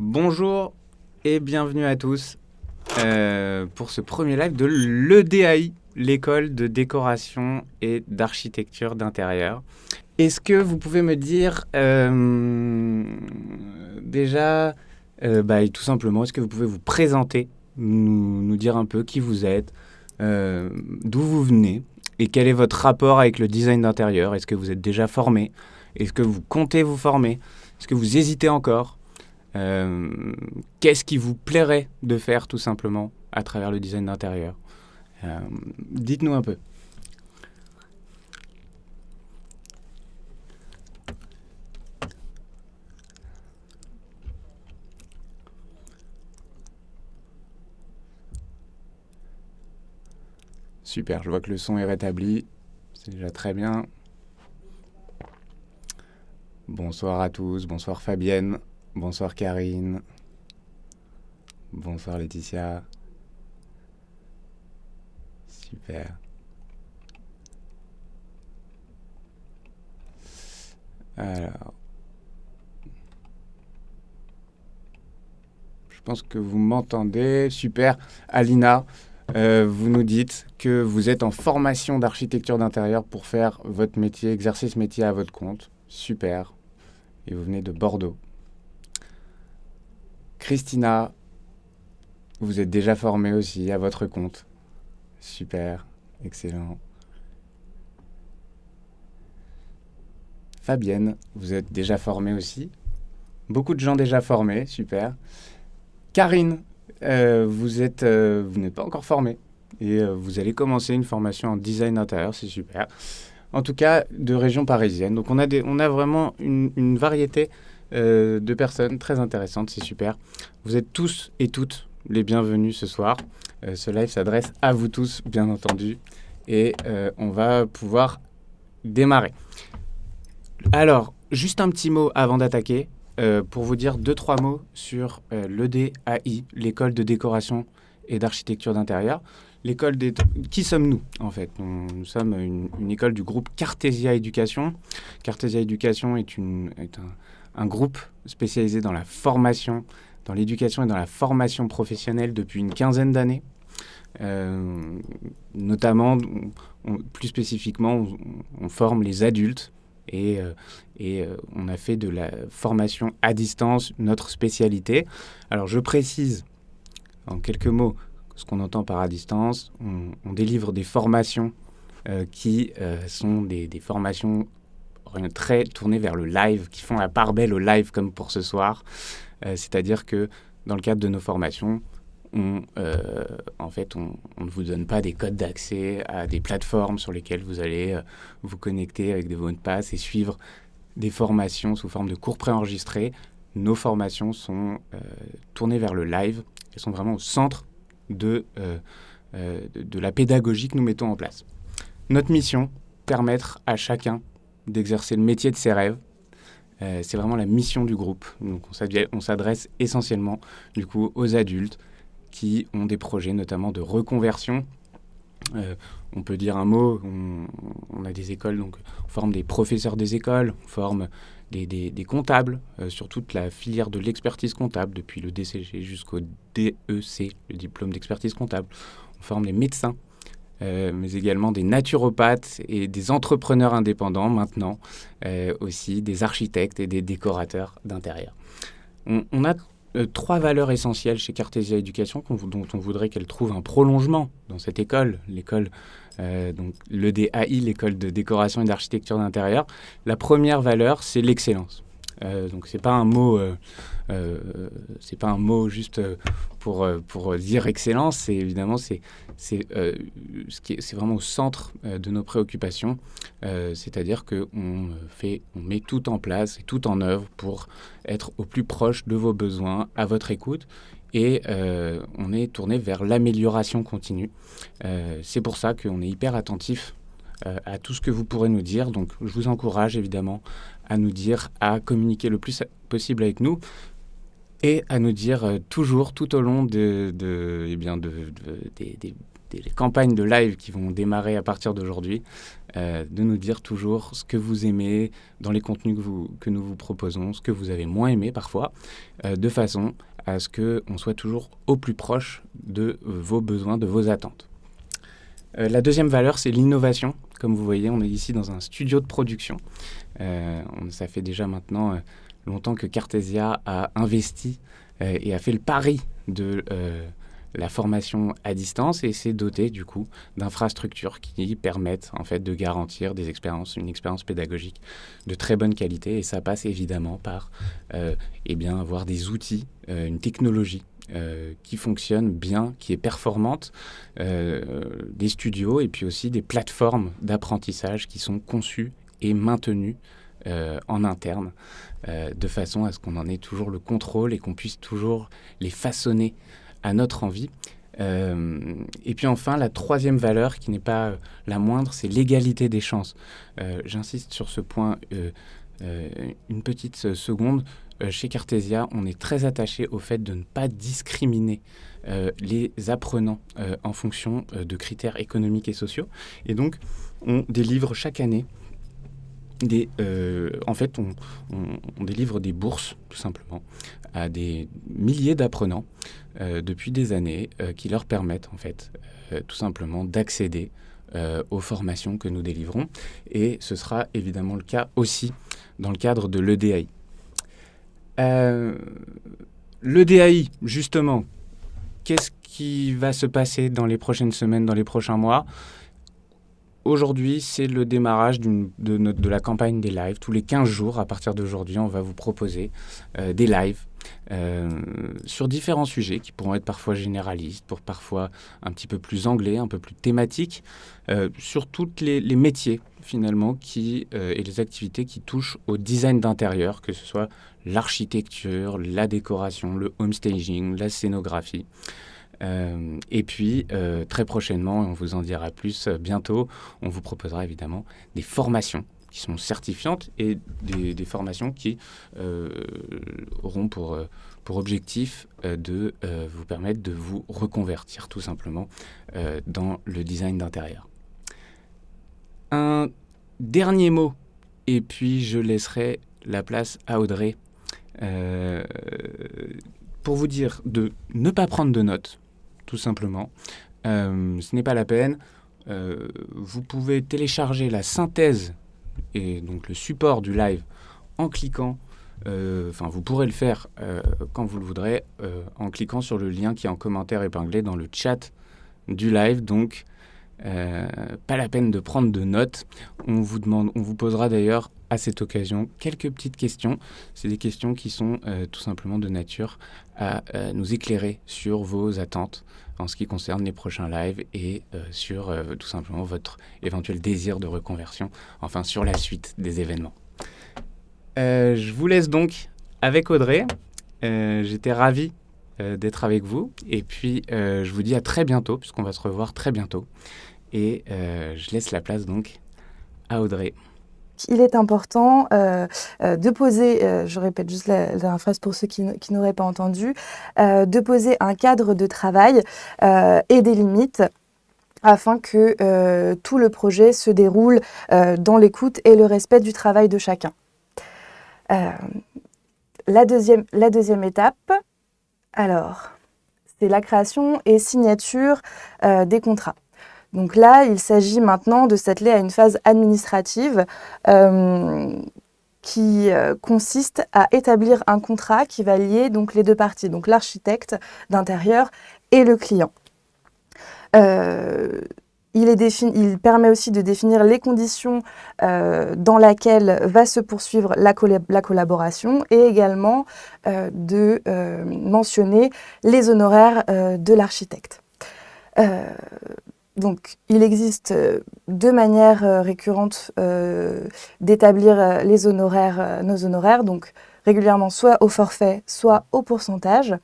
Bonjour et bienvenue à tous pour ce premier live de l'EDAI, l'école de décoration et d'architecture d'intérieur. Est-ce que vous pouvez me dire déjà, tout simplement, est-ce que vous pouvez vous présenter, nous dire un peu qui vous êtes, d'où vous venez et quel est votre rapport avec le design d'intérieur? Est-ce que vous êtes déjà formé? Est-ce que vous comptez vous former? Est-ce que vous hésitez encore? Qu'est-ce qui vous plairait de faire tout simplement à travers le design d'intérieur? Dites-nous un peu. Super, je vois que le son est rétabli. C'est déjà très bien. Bonsoir à tous, bonsoir Fabienne, bonsoir Karine, bonsoir Laetitia. Super. Alors, je pense que vous m'entendez. Super. Alina, vous nous dites que vous êtes en formation d'architecture d'intérieur pour faire votre métier, exercer ce métier à votre compte. Super. Et vous venez de Bordeaux. Christina, vous êtes déjà formée aussi à votre compte. Super, excellent. Fabienne, vous êtes déjà formée aussi. Beaucoup de gens déjà formés, super. Karine, vous n'êtes pas encore formée et vous allez commencer une formation en design d'intérieur, c'est super. En tout cas, de région parisienne. Donc on a vraiment une variété de personnes très intéressantes, c'est super. Vous êtes tous et toutes les bienvenus ce soir. Ce live s'adresse à vous tous, bien entendu, et on va pouvoir démarrer. Alors, juste un petit mot avant d'attaquer, pour vous dire 2-3 mots sur l'EDAI, l'école de décoration et d'architecture d'intérieur. Qui sommes-nous, en fait? Nous sommes une école du groupe Cartesia Éducation. Cartesia Éducation est un groupe spécialisé dans la formation, dans l'éducation et dans la formation professionnelle depuis une quinzaine d'années. Notamment, plus spécifiquement, on forme les adultes et on a fait de la formation à distance notre spécialité. Alors, je précise en quelques mots ce qu'on entend par à distance. On délivre des formations qui sont des formations très tournées vers le live, qui font la part belle au live comme pour ce soir. C'est-à-dire que dans le cadre de nos formations, on ne vous donne pas des codes d'accès à des plateformes sur lesquelles vous allez vous connecter avec des mots de passe et suivre des formations sous forme de cours préenregistrés. Nos formations sont tournées vers le live. Elles sont vraiment au centre de la pédagogie que nous mettons en place. Notre mission, permettre à chacun d'exercer le métier de ses rêves. C'est vraiment la mission du groupe. Donc on s'adresse essentiellement du coup aux adultes qui ont des projets notamment de reconversion. On peut dire un mot, on a des écoles, donc on forme des professeurs des écoles, on forme des comptables sur toute la filière de l'expertise comptable, depuis le DCG jusqu'au DEC, le diplôme d'expertise comptable. On forme des médecins, mais également des naturopathes et des entrepreneurs indépendants maintenant, aussi des architectes et des décorateurs d'intérieur. On a 3 valeurs essentielles chez Cartesia Éducation dont on voudrait qu'elle trouve un prolongement dans cette école, donc l'EDAI, l'école de décoration et d'architecture d'intérieur. La première valeur, c'est l'excellence. Donc c'est pas un mot juste pour dire excellence. C'est évidemment c'est vraiment au centre de nos préoccupations. C'est-à-dire que on met tout en place et tout en œuvre pour être au plus proche de vos besoins, à votre écoute. Et on est tourné vers l'amélioration continue. C'est pour ça qu'on est hyper attentif à tout ce que vous pourrez nous dire. Donc, je vous encourage évidemment à nous dire, à communiquer le plus possible avec nous et à nous dire toujours, tout au long des les campagnes de live qui vont démarrer à partir d'aujourd'hui, de nous dire toujours ce que vous aimez dans les contenus que nous vous proposons, ce que vous avez moins aimé parfois, de façon à ce qu'on soit toujours au plus proche de vos besoins, de vos attentes. La deuxième valeur, c'est l'innovation. Comme vous voyez, on est ici dans un studio de production. Ça fait déjà maintenant longtemps que Cartesia a investi et a fait le pari de la formation à distance et s'est doté du coup d'infrastructures qui permettent en fait de garantir une expérience pédagogique de très bonne qualité. Et ça passe évidemment par avoir des outils, une technologie qui fonctionne bien, qui est performante, des studios et puis aussi des plateformes d'apprentissage qui sont conçues et maintenues en interne, de façon à ce qu'on en ait toujours le contrôle et qu'on puisse toujours les façonner à notre envie. Et puis enfin, la troisième valeur, qui n'est pas la moindre, c'est l'égalité des chances. J'insiste sur ce point une petite seconde. Chez Cartesia, on est très attaché au fait de ne pas discriminer les apprenants en fonction de critères économiques et sociaux. Et donc, on délivre chaque année on délivre des bourses, tout simplement, à des milliers d'apprenants depuis des années qui leur permettent, en fait, tout simplement d'accéder aux formations que nous délivrons. Et ce sera évidemment le cas aussi dans le cadre de l'EDAI. L'EDAI, justement, qu'est-ce qui va se passer dans les prochaines semaines, dans les prochains mois ? Aujourd'hui, c'est le démarrage de la campagne des lives. Tous les 15 jours, à partir d'aujourd'hui, on va vous proposer des lives sur différents sujets qui pourront être parfois généralistes, pour parfois un petit peu plus anglais, un peu plus thématiques, sur tous les métiers finalement et les activités qui touchent au design d'intérieur, que ce soit l'architecture, la décoration, le homestaging, la scénographie. Et puis, très prochainement, on vous en dira plus bientôt, on vous proposera évidemment des formations qui sont certifiantes et des formations qui auront pour objectif de vous permettre de vous reconvertir tout simplement dans le design d'intérieur. Un dernier mot, et puis je laisserai la place à Audrey pour vous dire de ne pas prendre de notes, tout simplement. Ce n'est pas la peine. Vous pouvez télécharger la synthèse et donc le support du live en cliquant. Vous pourrez le faire quand vous le voudrez en cliquant sur le lien qui est en commentaire épinglé dans le chat du live. Donc, pas la peine de prendre de notes. On vous posera d'ailleurs à cette occasion quelques petites questions. C'est des questions qui sont tout simplement de nature à nous éclairer sur vos attentes en ce qui concerne les prochains lives et sur tout simplement votre éventuel désir de reconversion, enfin sur la suite des événements. Je vous laisse donc avec Audrey. J'étais ravi d'être avec vous et puis je vous dis à très bientôt puisqu'on va se revoir très bientôt et je laisse la place donc à Audrey. Il est important de poser, je répète juste la dernière phrase pour ceux qui n'auraient pas entendu, de poser un cadre de travail et des limites afin que tout le projet se déroule dans l'écoute et le respect du travail de chacun. La deuxième étape, alors, c'est la création et signature des contrats. Donc là, il s'agit maintenant de s'atteler à une phase administrative qui consiste à établir un contrat qui va lier donc les deux parties, donc l'architecte d'intérieur et le client. Il permet aussi de définir les conditions dans lesquelles va se poursuivre la collaboration et également de mentionner les honoraires de l'architecte. Donc, il existe deux manières récurrentes d'établir nos honoraires, donc régulièrement soit au forfait, soit au pourcentage.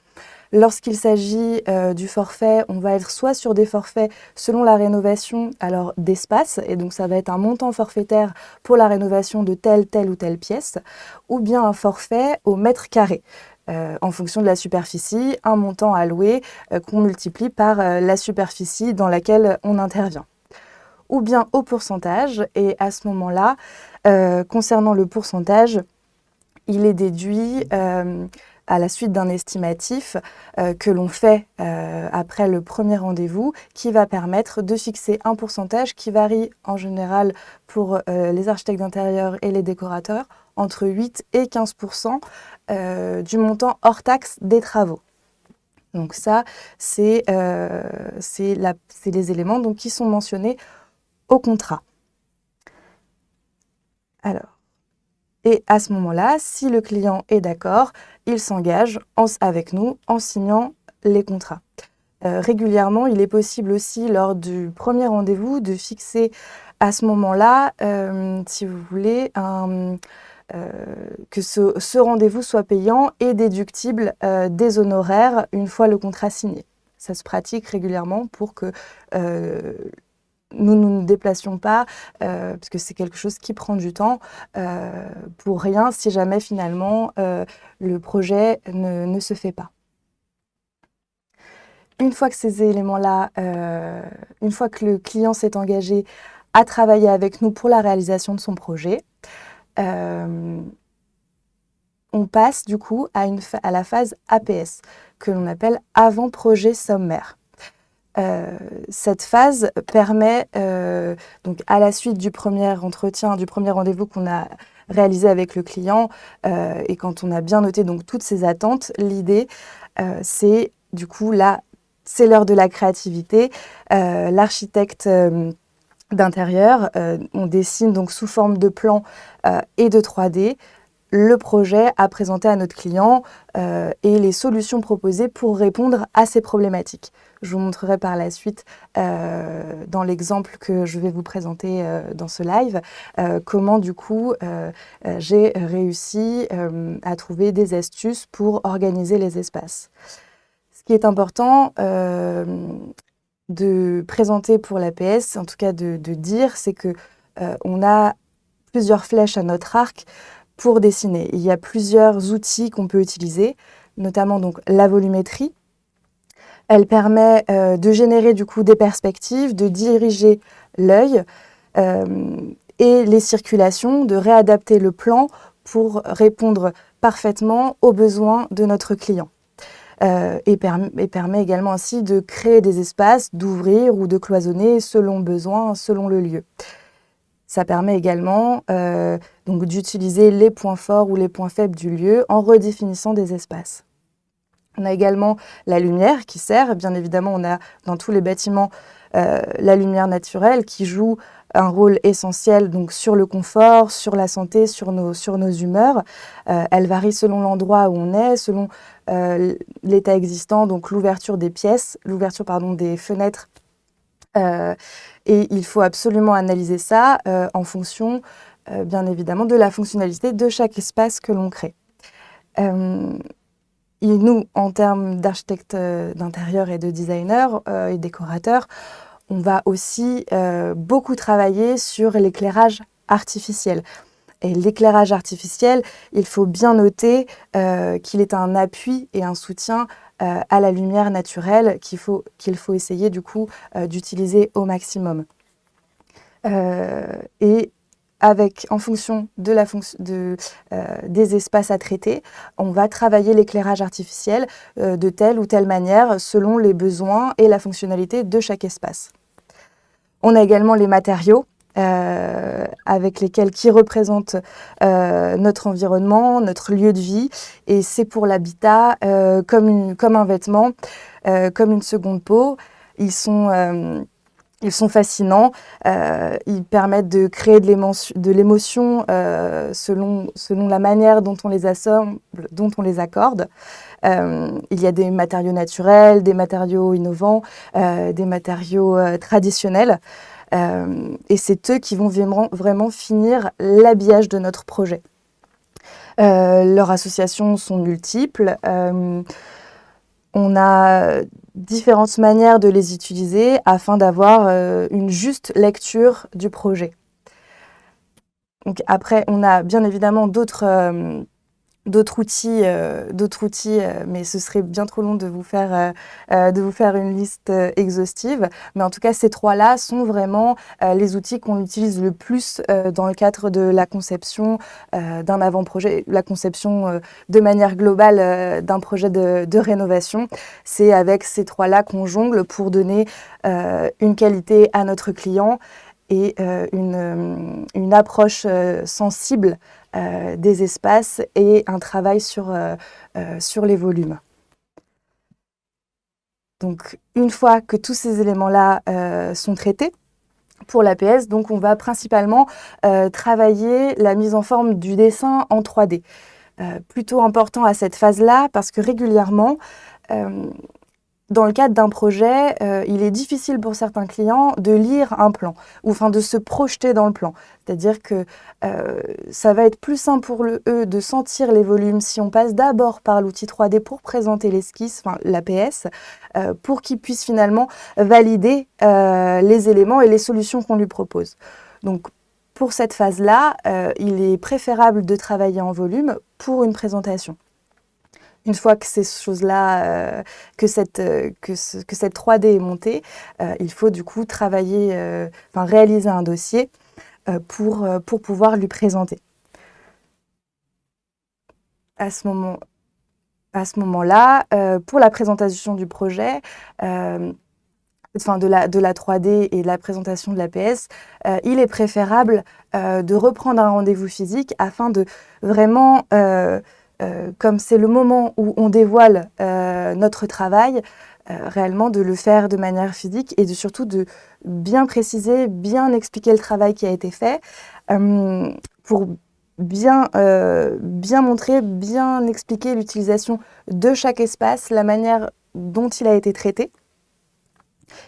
Lorsqu'il s'agit du forfait, on va être soit sur des forfaits selon la rénovation alors d'espace, et donc ça va être un montant forfaitaire pour la rénovation de telle ou telle pièce, ou bien un forfait au mètre carré. en fonction de la superficie, un montant alloué qu'on multiplie par la superficie dans laquelle on intervient. Ou bien au pourcentage, et à ce moment-là, concernant le pourcentage, il est déduit à la suite d'un estimatif que l'on fait après le premier rendez-vous, qui va permettre de fixer un pourcentage qui varie en général pour les architectes d'intérieur et les décorateurs entre 8 et 15% du montant hors taxe des travaux. Donc ça, c'est les éléments donc, qui sont mentionnés au contrat. Alors, et à ce moment-là, si le client est d'accord, il s'engage avec nous en signant les contrats. Régulièrement, il est possible aussi, lors du premier rendez-vous, de fixer à ce moment-là, si vous voulez, que ce rendez-vous soit payant et déductible des honoraires une fois le contrat signé. Ça se pratique régulièrement pour que nous ne nous déplacions pas, parce que c'est quelque chose qui prend du temps, pour rien si jamais finalement le projet ne se fait pas. Une fois que ces éléments-là, une fois que le client s'est engagé à travailler avec nous pour la réalisation de son projet, on passe du coup à la phase APS, que l'on appelle avant-projet sommaire. Cette phase permet, donc à la suite du premier entretien, du premier rendez-vous qu'on a réalisé avec le client, et quand on a bien noté donc, toutes ses attentes, l'idée, c'est du coup là, c'est l'heure de la créativité. L'architecte d'intérieur, on dessine donc sous forme de plan et de 3D le projet à présenter à notre client et les solutions proposées pour répondre à ces problématiques. Je vous montrerai par la suite, dans l'exemple que je vais vous présenter dans ce live, comment du coup j'ai réussi à trouver des astuces pour organiser les espaces. Ce qui est important de présenter pour l'APS, en tout cas de dire, c'est que on a plusieurs flèches à notre arc pour dessiner. Il y a plusieurs outils qu'on peut utiliser, notamment donc la volumétrie. Elle permet de générer du coup des perspectives, de diriger l'œil et les circulations, de réadapter le plan pour répondre parfaitement aux besoins de notre client. Et permet également ainsi de créer des espaces, d'ouvrir ou de cloisonner selon besoin, selon le lieu. Ça permet également donc d'utiliser les points forts ou les points faibles du lieu en redéfinissant des espaces. On a également la lumière qui sert. Bien évidemment, on a dans tous les bâtiments la lumière naturelle qui joue un rôle essentiel donc, sur le confort, sur la santé, sur nos humeurs. Elle varie selon l'endroit où on est, selon l'état existant, donc l'ouverture des pièces, des fenêtres. Et il faut absolument analyser ça en fonction, bien évidemment, de la fonctionnalité de chaque espace que l'on crée. Et nous, en termes d'architectes d'intérieur et de designers et décorateurs, on va aussi beaucoup travailler sur l'éclairage artificiel. Et l'éclairage artificiel, il faut bien noter qu'il est un appui et un soutien à la lumière naturelle qu'il faut essayer du coup d'utiliser au maximum. Et en fonction des espaces à traiter, on va travailler l'éclairage artificiel de telle ou telle manière selon les besoins et la fonctionnalité de chaque espace. On a également les matériaux qui représentent notre environnement, notre lieu de vie, et c'est pour l'habitat comme un vêtement, comme une seconde peau. Ils sont fascinants, ils permettent de créer de l'émotion selon la manière dont on les assemble, dont on les accorde. Il y a des matériaux naturels, des matériaux innovants, des matériaux traditionnels. Et c'est eux qui vont vraiment finir l'habillage de notre projet. Leurs associations sont multiples. On a différentes manières de les utiliser afin d'avoir une juste lecture du projet. Donc après, on a bien évidemment d'autres d'autres outils, mais ce serait bien trop long de vous faire une liste exhaustive. Mais en tout cas, ces trois-là sont vraiment les outils qu'on utilise le plus dans le cadre de la conception d'un avant-projet, la conception de manière globale d'un projet de rénovation. C'est avec ces trois-là qu'on jongle pour donner une qualité à notre client et une approche sensible des espaces et un travail sur les volumes. Donc, une fois que tous ces éléments-là sont traités, pour l'APS, donc on va principalement travailler la mise en forme du dessin en 3D. Plutôt important à cette phase-là parce que régulièrement, dans le cadre d'un projet, il est difficile pour certains clients de lire un plan, ou enfin de se projeter dans le plan. C'est-à-dire que ça va être plus simple pour eux de sentir les volumes si on passe d'abord par l'outil 3D pour présenter l'esquisse, enfin l'APS, pour qu'ils puissent finalement valider les éléments et les solutions qu'on lui propose. Donc pour cette phase-là, il est préférable de travailler en volume pour une présentation. Une fois que ces choses-là, que cette 3D est montée, il faut du coup réaliser un dossier pour pouvoir lui présenter. À ce moment-là, pour la présentation du projet, de la 3D et de la présentation de l'APS, il est préférable de reprendre un rendez-vous physique afin de vraiment... comme c'est le moment où on dévoile notre travail, réellement de le faire de manière physique et surtout de bien préciser, bien expliquer le travail qui a été fait pour bien montrer, bien expliquer l'utilisation de chaque espace, la manière dont il a été traité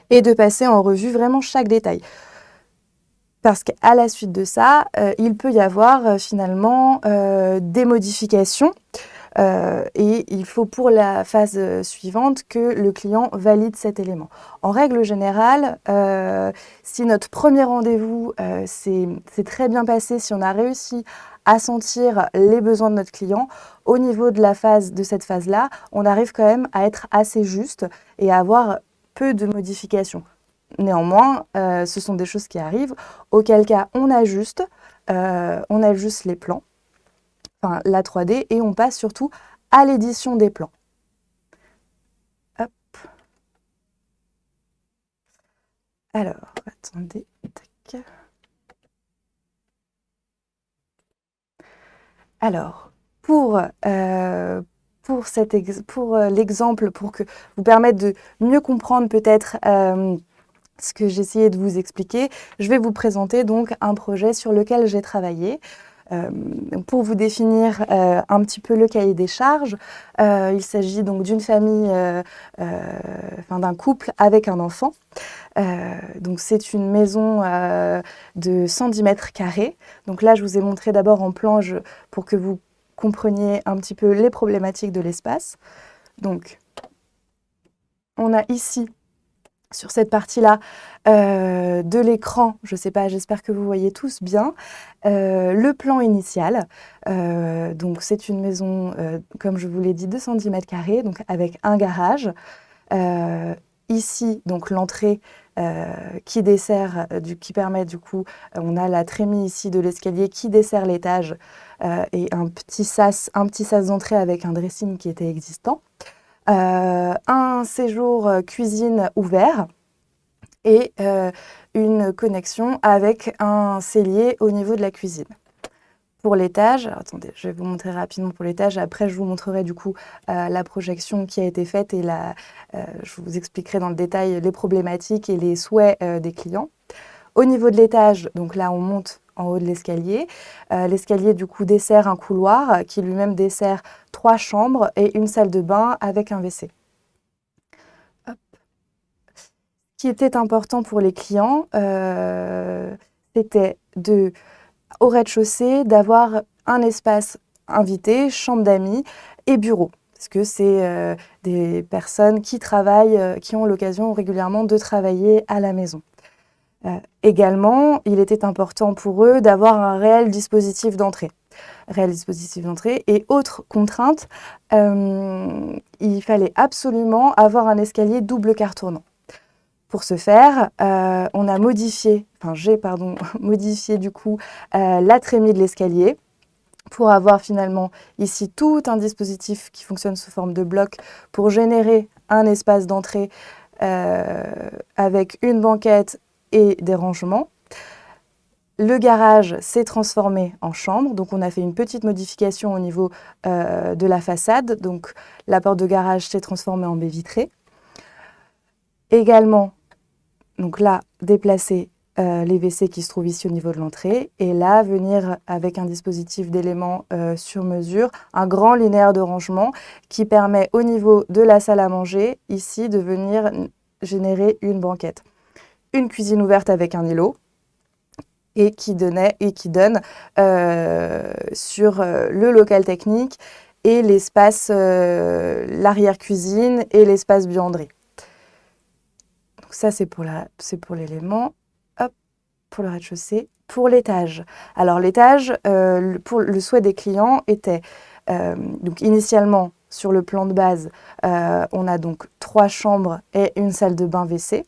et de passer en revue vraiment chaque détail. Parce qu'à la suite de ça, il peut y avoir finalement des modifications et il faut pour la phase suivante que le client valide cet élément. En règle générale, si notre premier rendez-vous s'est très bien passé, si on a réussi à sentir les besoins de notre client, au niveau de cette phase-là, on arrive quand même à être assez juste et à avoir peu de modifications. Néanmoins, ce sont des choses qui arrivent, auquel cas on ajuste les plans, enfin la 3D, et on passe surtout à l'édition des plans. Hop. Alors, attendez. Tac. Alors, pour l'exemple, pour que vous permettre de mieux comprendre peut-être ce que j'essayais de vous expliquer, je vais vous présenter donc un projet sur lequel j'ai travaillé. Pour vous définir un petit peu le cahier des charges, il s'agit donc d'une famille, d'un couple avec un enfant. Donc c'est une maison de 110 mètres carrés. Donc là, je vous ai montré d'abord en plan pour que vous compreniez un petit peu les problématiques de l'espace. Donc, on a ici sur cette partie-là de l'écran, je ne sais pas, j'espère que vous voyez tous bien, le plan initial. Donc c'est une maison, comme je vous l'ai dit, de 110 mètres carrés, donc avec un garage. Ici, donc l'entrée qui permet du coup, on a la trémie ici de l'escalier qui dessert l'étage et un petit sas d'entrée avec un dressing qui était existant. Un séjour cuisine ouvert et une connexion avec un cellier au niveau de la cuisine. Pour l'étage, attendez, je vais vous montrer rapidement pour l'étage, après je vous montrerai du coup la projection qui a été faite et je vous expliquerai dans le détail les problématiques et les souhaits des clients. Au niveau de l'étage, donc là on monte en haut de l'escalier. L'escalier du coup dessert un couloir qui lui-même dessert 3 chambres et une salle de bain avec un WC. Hop. Ce qui était important pour les clients, c'était au rez-de-chaussée d'avoir un espace invité, chambre d'amis et bureau. Parce que c'est des personnes qui travaillent, qui ont l'occasion régulièrement de travailler à la maison. Également, il était important pour eux d'avoir un réel dispositif d'entrée. réel dispositif d'entrée. Et autre contrainte, il fallait absolument avoir un escalier double quart tournant. Pour ce faire, j'ai modifié du coup la trémie de l'escalier pour avoir finalement ici tout un dispositif qui fonctionne sous forme de bloc pour générer un espace d'entrée avec une banquette et des rangements. Le garage s'est transformé en chambre, donc on a fait une petite modification au niveau de la façade. Donc la porte de garage s'est transformée en baie vitrée. Également, donc là, déplacer les WC qui se trouvent ici au niveau de l'entrée et là, venir avec un dispositif d'éléments sur mesure, un grand linéaire de rangement qui permet au niveau de la salle à manger, ici, de venir générer une banquette. Une cuisine ouverte avec un îlot et qui donne sur le local technique et l'espace, l'arrière-cuisine et l'espace buanderie. Donc ça, c'est pour l'élément. Hop, pour le rez-de-chaussée. Pour l'étage. Alors l'étage, pour le souhait des clients était, donc initialement, sur le plan de base, on a donc 3 chambres et une salle de bain WC.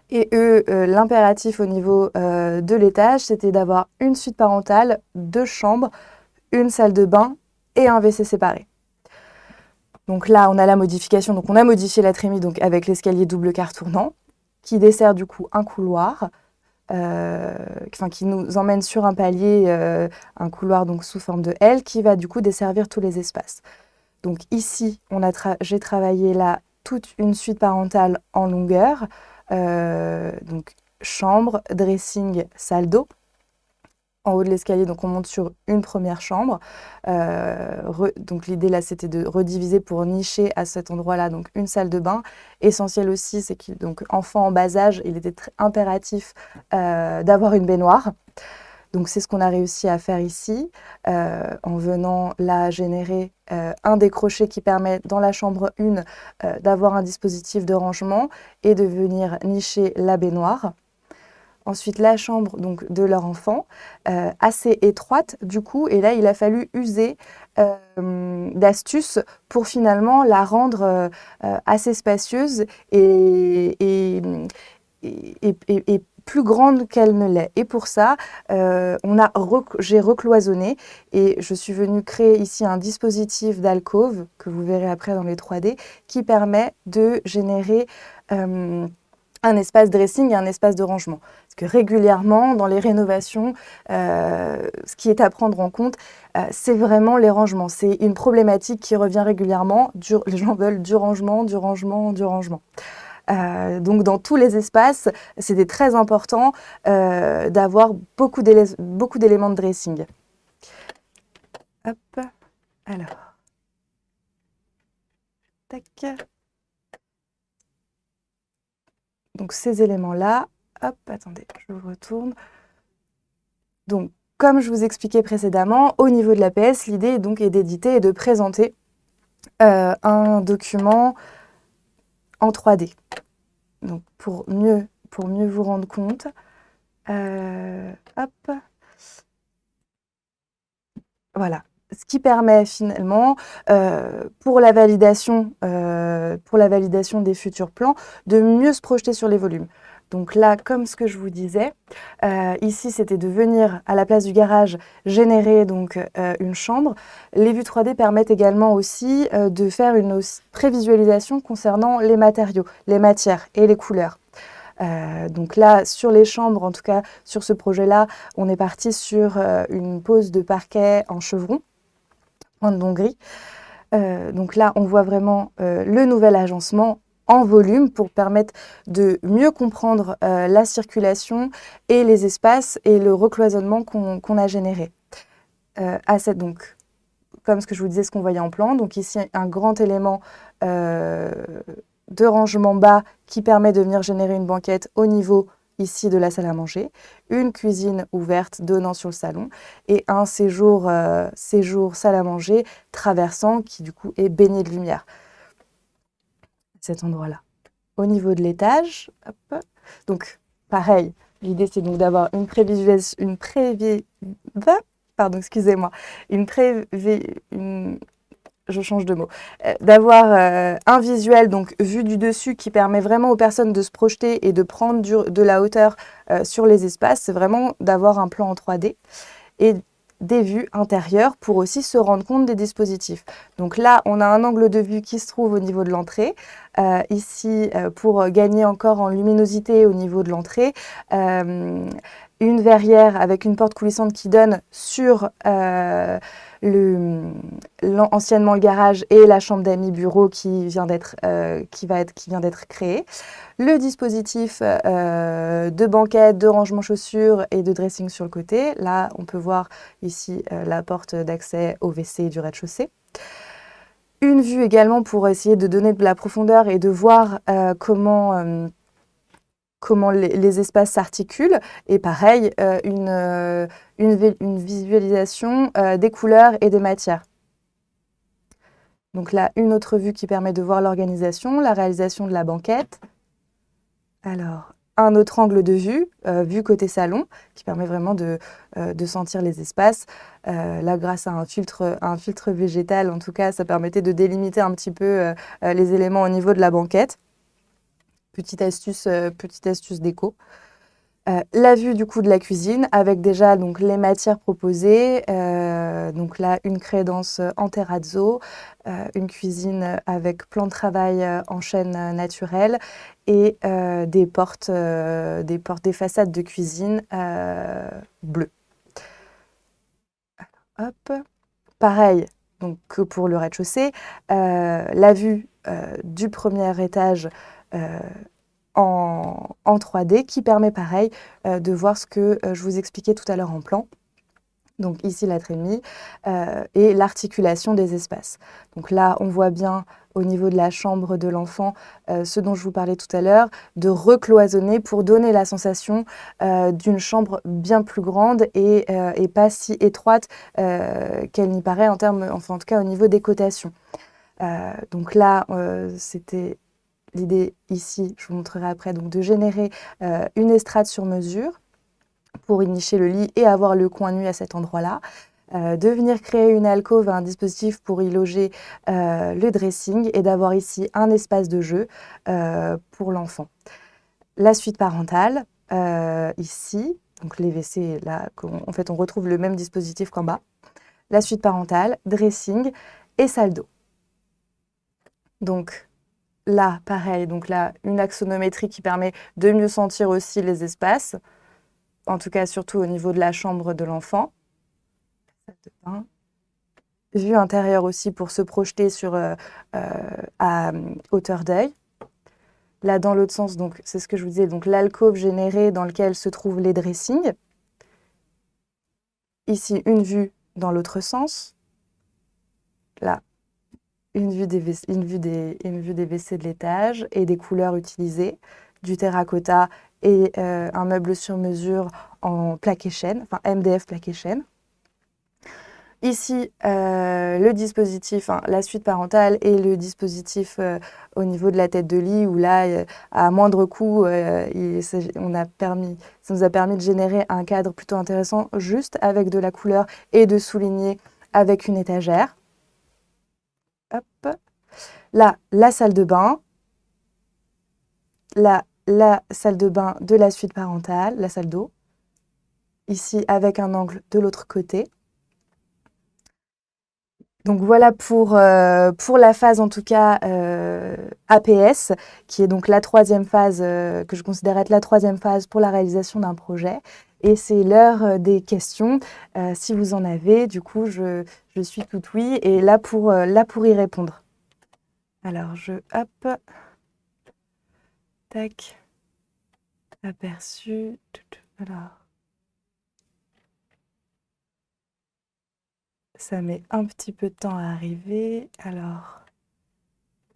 Et eux, l'impératif au niveau de l'étage, c'était d'avoir une suite parentale, 2 chambres, une salle de bain et un WC séparé. Donc là, on a la modification. Donc on a modifié la trémie donc, avec l'escalier double quart tournant qui dessert du coup un couloir, qui nous emmène sur un palier, un couloir donc sous forme de L qui va du coup desservir tous les espaces. Donc ici, j'ai travaillé là toute une suite parentale en longueur. Donc chambre, dressing, salle d'eau. En haut de l'escalier, donc on monte sur une première chambre. Donc l'idée là, c'était de rediviser pour nicher à cet endroit-là, donc une salle de bain. Essentiel aussi, c'est qu'il donc enfant en bas âge, il était impératif d'avoir une baignoire. Donc c'est ce qu'on a réussi à faire ici, en venant là générer un décroché qui permet dans la chambre 1 d'avoir un dispositif de rangement et de venir nicher la baignoire. Ensuite, la chambre donc, de leur enfant, assez étroite du coup, et là il a fallu user d'astuces pour finalement la rendre assez spacieuse et plus grande qu'elle ne l'est. Et pour ça, j'ai recloisonné et je suis venue créer ici un dispositif d'alcôve, que vous verrez après dans les 3D, qui permet de générer un espace dressing et un espace de rangement. Parce que régulièrement, dans les rénovations, ce qui est à prendre en compte, c'est vraiment les rangements. C'est une problématique qui revient régulièrement. Les gens veulent du rangement, du rangement, du rangement. Donc dans tous les espaces, c'était très important d'avoir beaucoup d'éléments de dressing. Hop, alors. Tac. Donc ces éléments-là, hop, attendez, je vous retourne. Donc comme je vous expliquais précédemment, au niveau de l'APS, l'idée donc est d'éditer et de présenter un document en 3D. Donc pour mieux vous rendre compte, hop, voilà. Ce qui permet finalement, pour la validation des futurs plans, de mieux se projeter sur les volumes. Donc là, comme ce que je vous disais, ici, c'était de venir, à la place du garage, générer donc, une chambre. Les vues 3D permettent également aussi de faire une prévisualisation concernant les matériaux, les matières et les couleurs. Donc là, sur les chambres, en tout cas sur ce projet-là, on est parti sur une pose de parquet en chevron, pointe d'Hongrie. Donc là, on voit vraiment le nouvel agencement en volume pour permettre de mieux comprendre la circulation et les espaces et le recloisonnement qu'on a généré. Donc, comme ce que je vous disais, ce qu'on voyait en plan, donc ici un grand élément de rangement bas qui permet de venir générer une banquette au niveau ici de la salle à manger, une cuisine ouverte donnant sur le salon et un séjour salle à manger traversant qui du coup est baigné de lumière. Cet endroit-là. Au niveau de l'étage, donc pareil, l'idée c'est donc d'avoir une pardon, excusez-moi, une une- je change de mot, d'avoir un visuel donc vu du dessus qui permet vraiment aux personnes de se projeter et de prendre de la hauteur sur les espaces. C'est vraiment d'avoir un plan en 3D et des vues intérieures pour aussi se rendre compte des dispositifs. Donc là, on a un angle de vue qui se trouve au niveau de l'entrée. Ici, pour gagner encore en luminosité au niveau de l'entrée, une verrière avec une porte coulissante qui donne sur anciennement le garage et la chambre d'amis bureau qui vient d'être créée. Le dispositif de banquette, de rangement chaussures et de dressing sur le côté. Là, on peut voir ici la porte d'accès au WC du rez-de-chaussée. Une vue également pour essayer de donner de la profondeur et de voir comment les espaces s'articulent. Et pareil, une visualisation des couleurs et des matières. Donc là, une autre vue qui permet de voir l'organisation, la réalisation de la banquette. Alors, un autre angle de vue, vue côté salon, qui permet vraiment de sentir les espaces. Là, grâce à un filtre végétal, en tout cas, ça permettait de délimiter un petit peu les éléments au niveau de la banquette. Petite astuce déco. La vue du coup de la cuisine avec déjà donc les matières proposées, donc là une crédence en terrazzo, une cuisine avec plan de travail en chêne naturel et des des façades de cuisine bleues. Hop. Pareil donc que pour le rez-de-chaussée, la vue du premier étage en 3D qui permet pareil de voir ce que je vous expliquais tout à l'heure en plan. Donc ici la trémie et l'articulation des espaces. Donc là on voit bien au niveau de la chambre de l'enfant ce dont je vous parlais tout à l'heure, de recloisonner pour donner la sensation d'une chambre bien plus grande et pas si étroite qu'elle n'y paraît en termes, enfin en tout cas au niveau des cotations. Donc là c'était l'idée ici, je vous montrerai après, donc de générer une estrade sur mesure pour y nicher le lit et avoir le coin nu à cet endroit-là. De venir créer une alcôve, un dispositif pour y loger le dressing et d'avoir ici un espace de jeu pour l'enfant. La suite parentale, ici, donc les WC, là, en fait, on retrouve le même dispositif qu'en bas. La suite parentale, dressing et salle d'eau. Donc, là, pareil, donc là, une axonométrie qui permet de mieux sentir aussi les espaces, en tout cas surtout au niveau de la chambre de l'enfant. Vue intérieure aussi pour se projeter à hauteur d'œil. Là, dans l'autre sens, donc c'est ce que je vous disais, donc l'alcôve générée dans lequel se trouvent les dressings. Ici, une vue dans l'autre sens. Là, une vue des WC de l'étage et des couleurs utilisées, du terracotta et un meuble sur mesure en plaqué chêne, enfin MDF plaqué chêne. Ici, le dispositif, la suite parentale et le dispositif au niveau de la tête de lit où là, à moindre coût, ça nous a permis de générer un cadre plutôt intéressant juste avec de la couleur et de souligner avec une étagère. Hop. Là, la salle de bain. Là, la salle de bain de la suite parentale, la salle d'eau. Ici, avec un angle de l'autre côté. Donc voilà pour la phase en tout cas APS, qui est donc la troisième phase que je considère être la troisième phase pour la réalisation d'un projet. Et c'est l'heure des questions. Si vous en avez, du coup, je suis toute oui et là pour y répondre. Alors, hop, tac, aperçu, alors, ça met un petit peu de temps à arriver. Alors,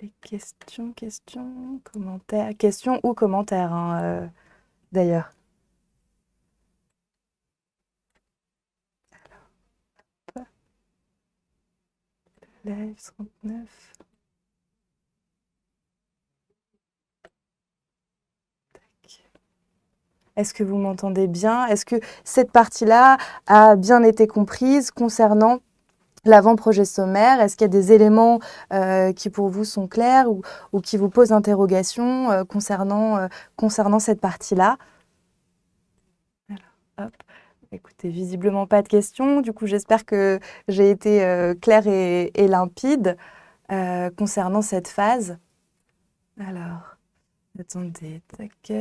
les questions, commentaires, questions ou commentaires, hein, d'ailleurs. Alors, live 39. Est-ce que vous m'entendez bien? Est-ce que cette partie-là a bien été comprise concernant l'avant-projet sommaire? Est-ce qu'il y a des éléments qui pour vous sont clairs ou qui vous posent interrogation concernant cette partie-là? Alors, hop. Écoutez, visiblement pas de questions. Du coup, j'espère que j'ai été claire et limpide concernant cette phase. Alors, attendez, tac.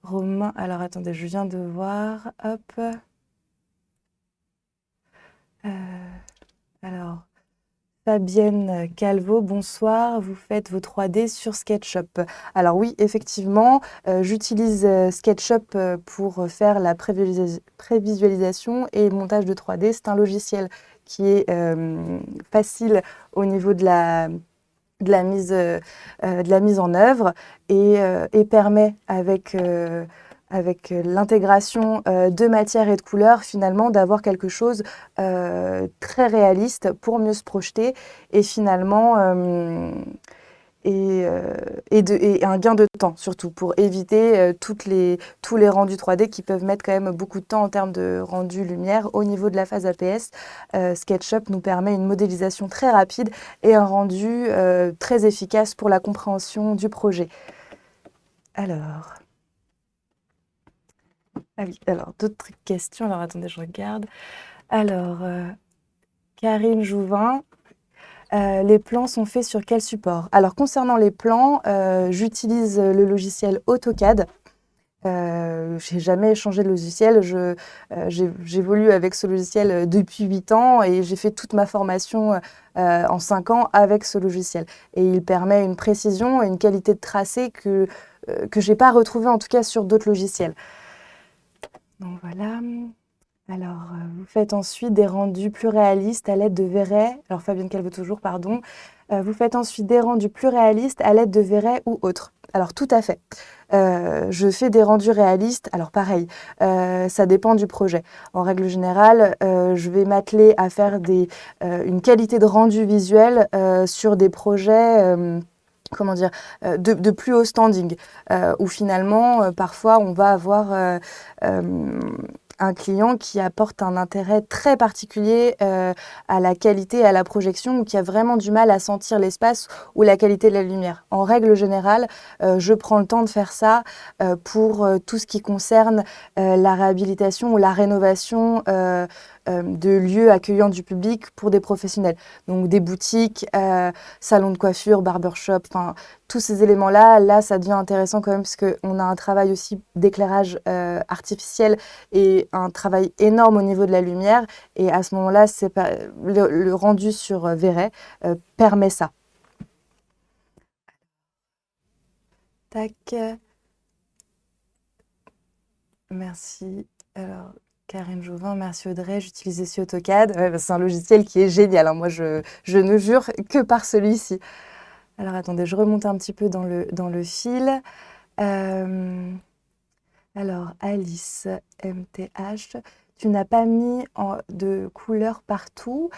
Romain, alors attendez, je viens de voir. Hop. Alors, Fabienne Calvo, bonsoir. Vous faites vos 3D sur SketchUp. Alors oui, effectivement, j'utilise SketchUp pour faire la prévisualisation et le montage de 3D. C'est un logiciel qui est facile au niveau de la mise en œuvre et permet avec l'intégration de matière et de couleurs, finalement, d'avoir quelque chose très réaliste pour mieux se projeter et finalement et un gain de temps surtout pour éviter tous les rendus 3D qui peuvent mettre quand même beaucoup de temps en termes de rendu lumière. Au niveau de la phase APS, SketchUp nous permet une modélisation très rapide et un rendu très efficace pour la compréhension du projet. Alors, ah oui, alors d'autres questions. Alors attendez, je regarde. Alors, Karine Jouvin, les plans sont faits sur quel support? Alors concernant les plans, j'utilise le logiciel AutoCAD. J'ai jamais changé de logiciel. J'évolue avec ce logiciel depuis 8 ans et j'ai fait toute ma formation en 5 ans avec ce logiciel. Et il permet une précision et une qualité de tracé que j'ai pas retrouvée en tout cas sur d'autres logiciels. Donc voilà. Alors, vous faites ensuite des rendus plus réalistes à l'aide de Véret. Alors, Fabienne Calvo toujours, pardon. Vous faites ensuite des rendus plus réalistes à l'aide de Véret ou autres. Alors, tout à fait. Je fais des rendus réalistes. Alors, pareil, ça dépend du projet. En règle générale, je vais m'atteler à faire une qualité de rendu visuel sur des projets... comment dire, de plus haut standing, où finalement, parfois, on va avoir un client qui apporte un intérêt très particulier à la qualité et à la projection, ou qui a vraiment du mal à sentir l'espace ou la qualité de la lumière. En règle générale, je prends le temps de faire ça pour tout ce qui concerne la réhabilitation ou la rénovation de lieux accueillant du public pour des professionnels. Donc des boutiques, salons de coiffure, barbershop, enfin tous ces éléments-là, là ça devient intéressant quand même parce qu'on a un travail aussi d'éclairage artificiel et un travail énorme au niveau de la lumière. Et à ce moment-là, le rendu sur Véret permet ça. Tac. Merci. Alors, Karine Jouvin, merci Audrey, j'utilise aussi AutoCAD. Ouais, bah, c'est un logiciel qui est génial, hein. Moi, je ne jure que par celui-ci. Alors, attendez, je remonte un petit peu dans le fil. Alors, Alice MTH, tu n'as pas mis de couleurs partout.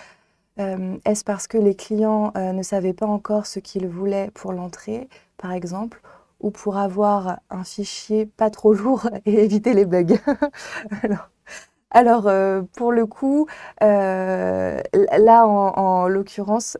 Est-ce parce que les clients ne savaient pas encore ce qu'ils voulaient pour l'entrée, par exemple, ou pour avoir un fichier pas trop lourd et éviter les bugs? Alors, pour le coup, là, en l'occurrence,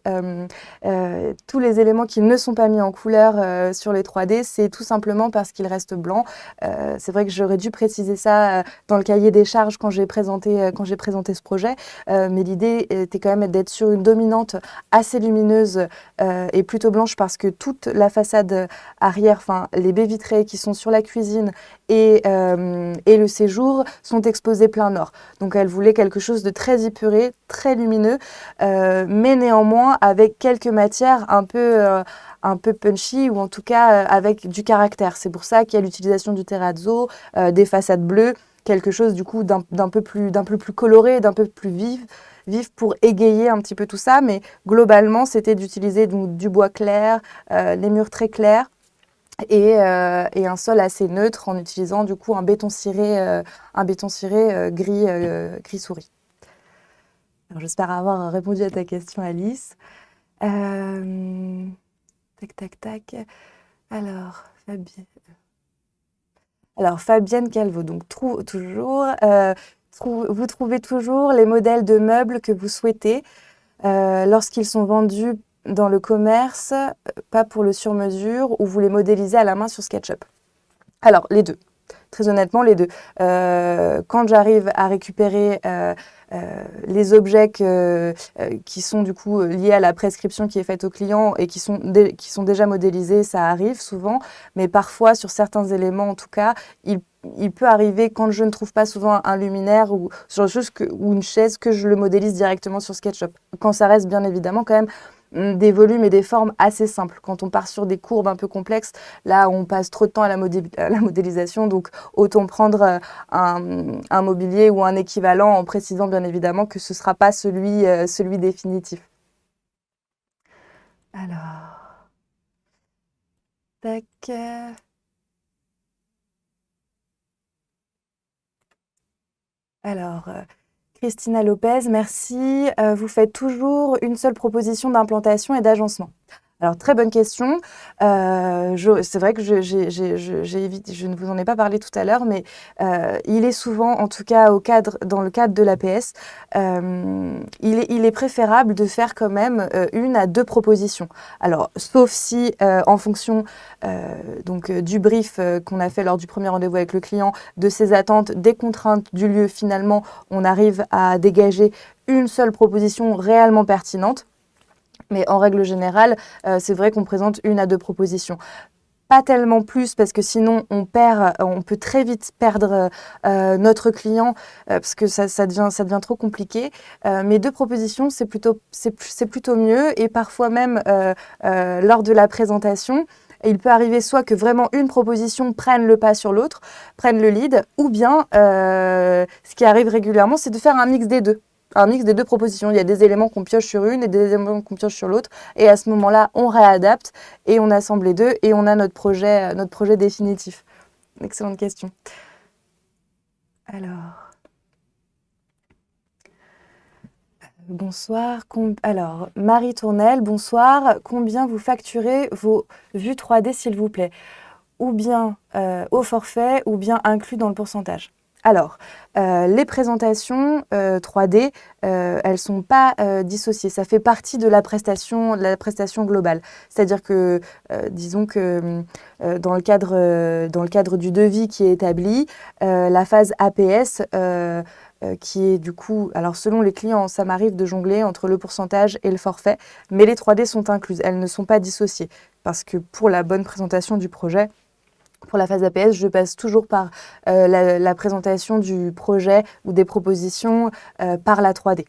tous les éléments qui ne sont pas mis en couleur sur les 3D, c'est tout simplement parce qu'ils restent blancs. C'est vrai que j'aurais dû préciser ça dans le cahier des charges quand j'ai présenté ce projet, mais l'idée était quand même d'être sur une dominante assez lumineuse et plutôt blanche parce que toute la façade arrière, enfin les baies vitrées qui sont sur la cuisine et le séjour sont exposés plein nord. Donc elle voulait quelque chose de très épuré, très lumineux, mais néanmoins avec quelques matières un peu punchy ou en tout cas avec du caractère. C'est pour ça qu'il y a l'utilisation du terrazzo, des façades bleues, quelque chose du coup d'un peu plus coloré, d'un peu plus vif pour égayer un petit peu tout ça. Mais globalement, c'était d'utiliser du bois clair, les murs très clairs. Et un sol assez neutre en utilisant du coup un béton ciré gris souris. Alors, j'espère avoir répondu à ta question, Alice. Tac. Alors, Fabienne. Alors, Fabienne Calvo, donc vous trouvez toujours les modèles de meubles que vous souhaitez lorsqu'ils sont vendus dans le commerce, pas pour le sur-mesure, ou vous les modélisez à la main sur SketchUp? Alors, les deux. Très honnêtement, les deux. Quand j'arrive à récupérer les objets qui sont du coup liés à la prescription qui est faite au client et qui sont déjà modélisés, ça arrive souvent. Mais parfois, sur certains éléments, en tout cas, il peut arriver, quand je ne trouve pas souvent un luminaire ou ou une chaise, que je le modélise directement sur SketchUp. Quand ça reste bien évidemment quand même des volumes et des formes assez simples. Quand on part sur des courbes un peu complexes, là, on passe trop de temps à la modélisation. Donc, autant prendre un mobilier ou un équivalent en précisant bien évidemment que ce ne sera pas celui définitif. Alors, tac. Alors, Christina Lopez, merci. Vous faites toujours une seule proposition d'implantation et d'agencement. Alors, très bonne question. C'est vrai que je ne vous en ai pas parlé tout à l'heure, mais il est souvent, en tout cas dans le cadre de l'APS, il est préférable de faire quand même 1 à 2 propositions. Alors, sauf si, en fonction du brief qu'on a fait lors du premier rendez-vous avec le client, de ses attentes, des contraintes du lieu, finalement, on arrive à dégager une seule proposition réellement pertinente. Mais en règle générale, c'est vrai qu'on présente 1 à 2 propositions. Pas tellement plus, parce que sinon on peut très vite perdre notre client parce que ça devient trop compliqué. Mais 2 propositions, c'est plutôt mieux. Et parfois même lors de la présentation, il peut arriver soit que vraiment une proposition prenne le pas sur l'autre, prenne le lead, ou bien ce qui arrive régulièrement, c'est de faire un mix des deux. Un mix des 2 propositions. Il y a des éléments qu'on pioche sur une et des éléments qu'on pioche sur l'autre. Et à ce moment-là, on réadapte et on assemble les deux et on a notre projet définitif. Excellente question. Alors, bonsoir. Alors, Marie Tournel, bonsoir. Combien vous facturez vos vues 3D, s'il vous plaît? Ou bien au forfait, ou bien inclus dans le pourcentage? Alors, les présentations 3D, elles ne sont pas dissociées. Ça fait partie de la prestation globale. C'est-à-dire que, disons que dans le cadre du devis qui est établi, la phase APS, qui est du coup, alors selon les clients, ça m'arrive de jongler entre le pourcentage et le forfait, mais les 3D sont incluses. Elles ne sont pas dissociées. Parce que pour la bonne présentation du projet, pour la phase APS, je passe toujours par la présentation du projet ou des propositions par la 3D.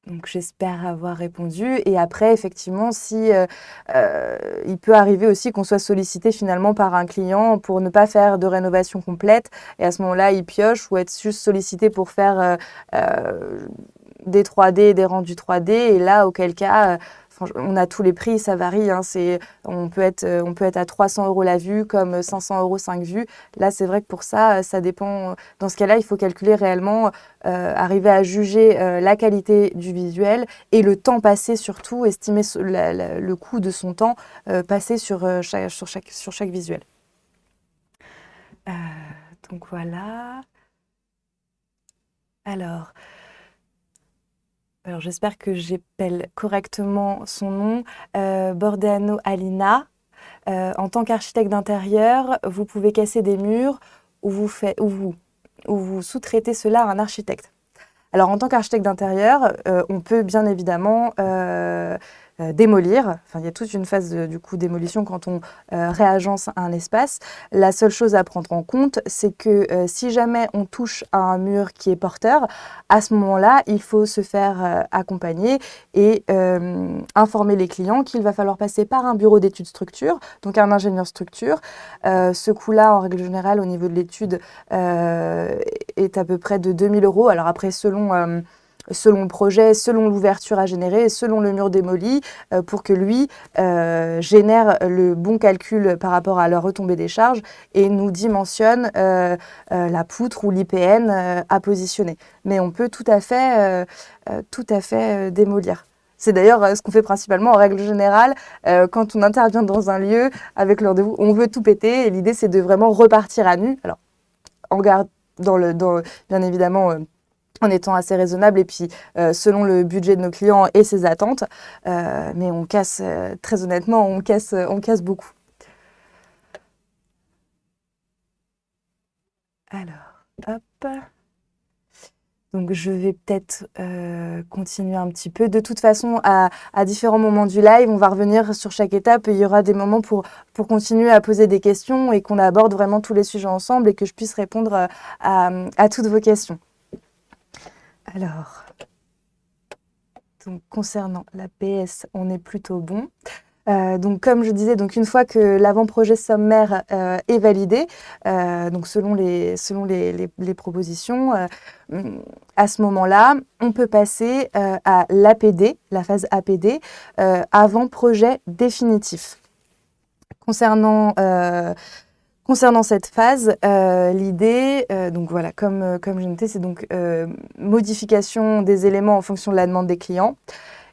Donc j'espère avoir répondu. Et après, effectivement, il peut arriver aussi qu'on soit sollicité finalement par un client pour ne pas faire de rénovation complète. Et à ce moment-là, il pioche, ou être juste sollicité pour faire des 3D, des rendus 3D. Et là, auquel cas, on a tous les prix, ça varie. Hein, on peut être à 300 € la vue, comme 500 € 5 vues. Là, c'est vrai que pour ça, ça dépend. Dans ce cas-là, il faut calculer réellement, arriver à juger la qualité du visuel et le temps passé surtout, estimer le coût de son temps passé sur chaque visuel. Donc voilà. Alors, j'espère que j'appelle correctement son nom. Bordeano Alina. En tant qu'architecte d'intérieur, vous pouvez casser des murs ou vous sous-traitez cela à un architecte. Alors, en tant qu'architecte d'intérieur, on peut bien évidemment démolir. Enfin, il y a toute une phase de démolition quand on réagence un espace. La seule chose à prendre en compte, c'est que si jamais on touche à un mur qui est porteur, à ce moment-là, il faut se faire accompagner et informer les clients qu'il va falloir passer par un bureau d'études structure, donc un ingénieur structure. Ce coût-là, en règle générale, au niveau de l'étude, est à peu près de 2 000 €. Alors après, selon le projet, selon l'ouverture à générer, selon le mur démoli, pour que lui génère le bon calcul par rapport à la retombée des charges et nous dimensionne la poutre ou l'IPN à positionner. Mais on peut tout à fait démolir. C'est d'ailleurs ce qu'on fait principalement en règle générale quand on intervient dans un lieu avec le rendez-vous. On veut tout péter et l'idée, c'est de vraiment repartir à nu. Alors, en garde, bien évidemment, en étant assez raisonnable et puis selon le budget de nos clients et ses attentes. Mais on casse, très honnêtement, on casse beaucoup. Alors, hop. Donc, je vais peut-être continuer un petit peu. De toute façon, à différents moments du live, on va revenir sur chaque étape. Il y aura des moments pour continuer à poser des questions et qu'on aborde vraiment tous les sujets ensemble et que je puisse répondre à toutes vos questions. Alors, donc, concernant la PS, on est plutôt bon. Donc, comme je disais, donc une fois que l'avant-projet sommaire est validé, donc selon les propositions, à ce moment-là, on peut passer à l'APD, la phase APD, avant-projet définitif. Concernant cette phase, l'idée, donc voilà, comme je notais, c'est donc modification des éléments en fonction de la demande des clients.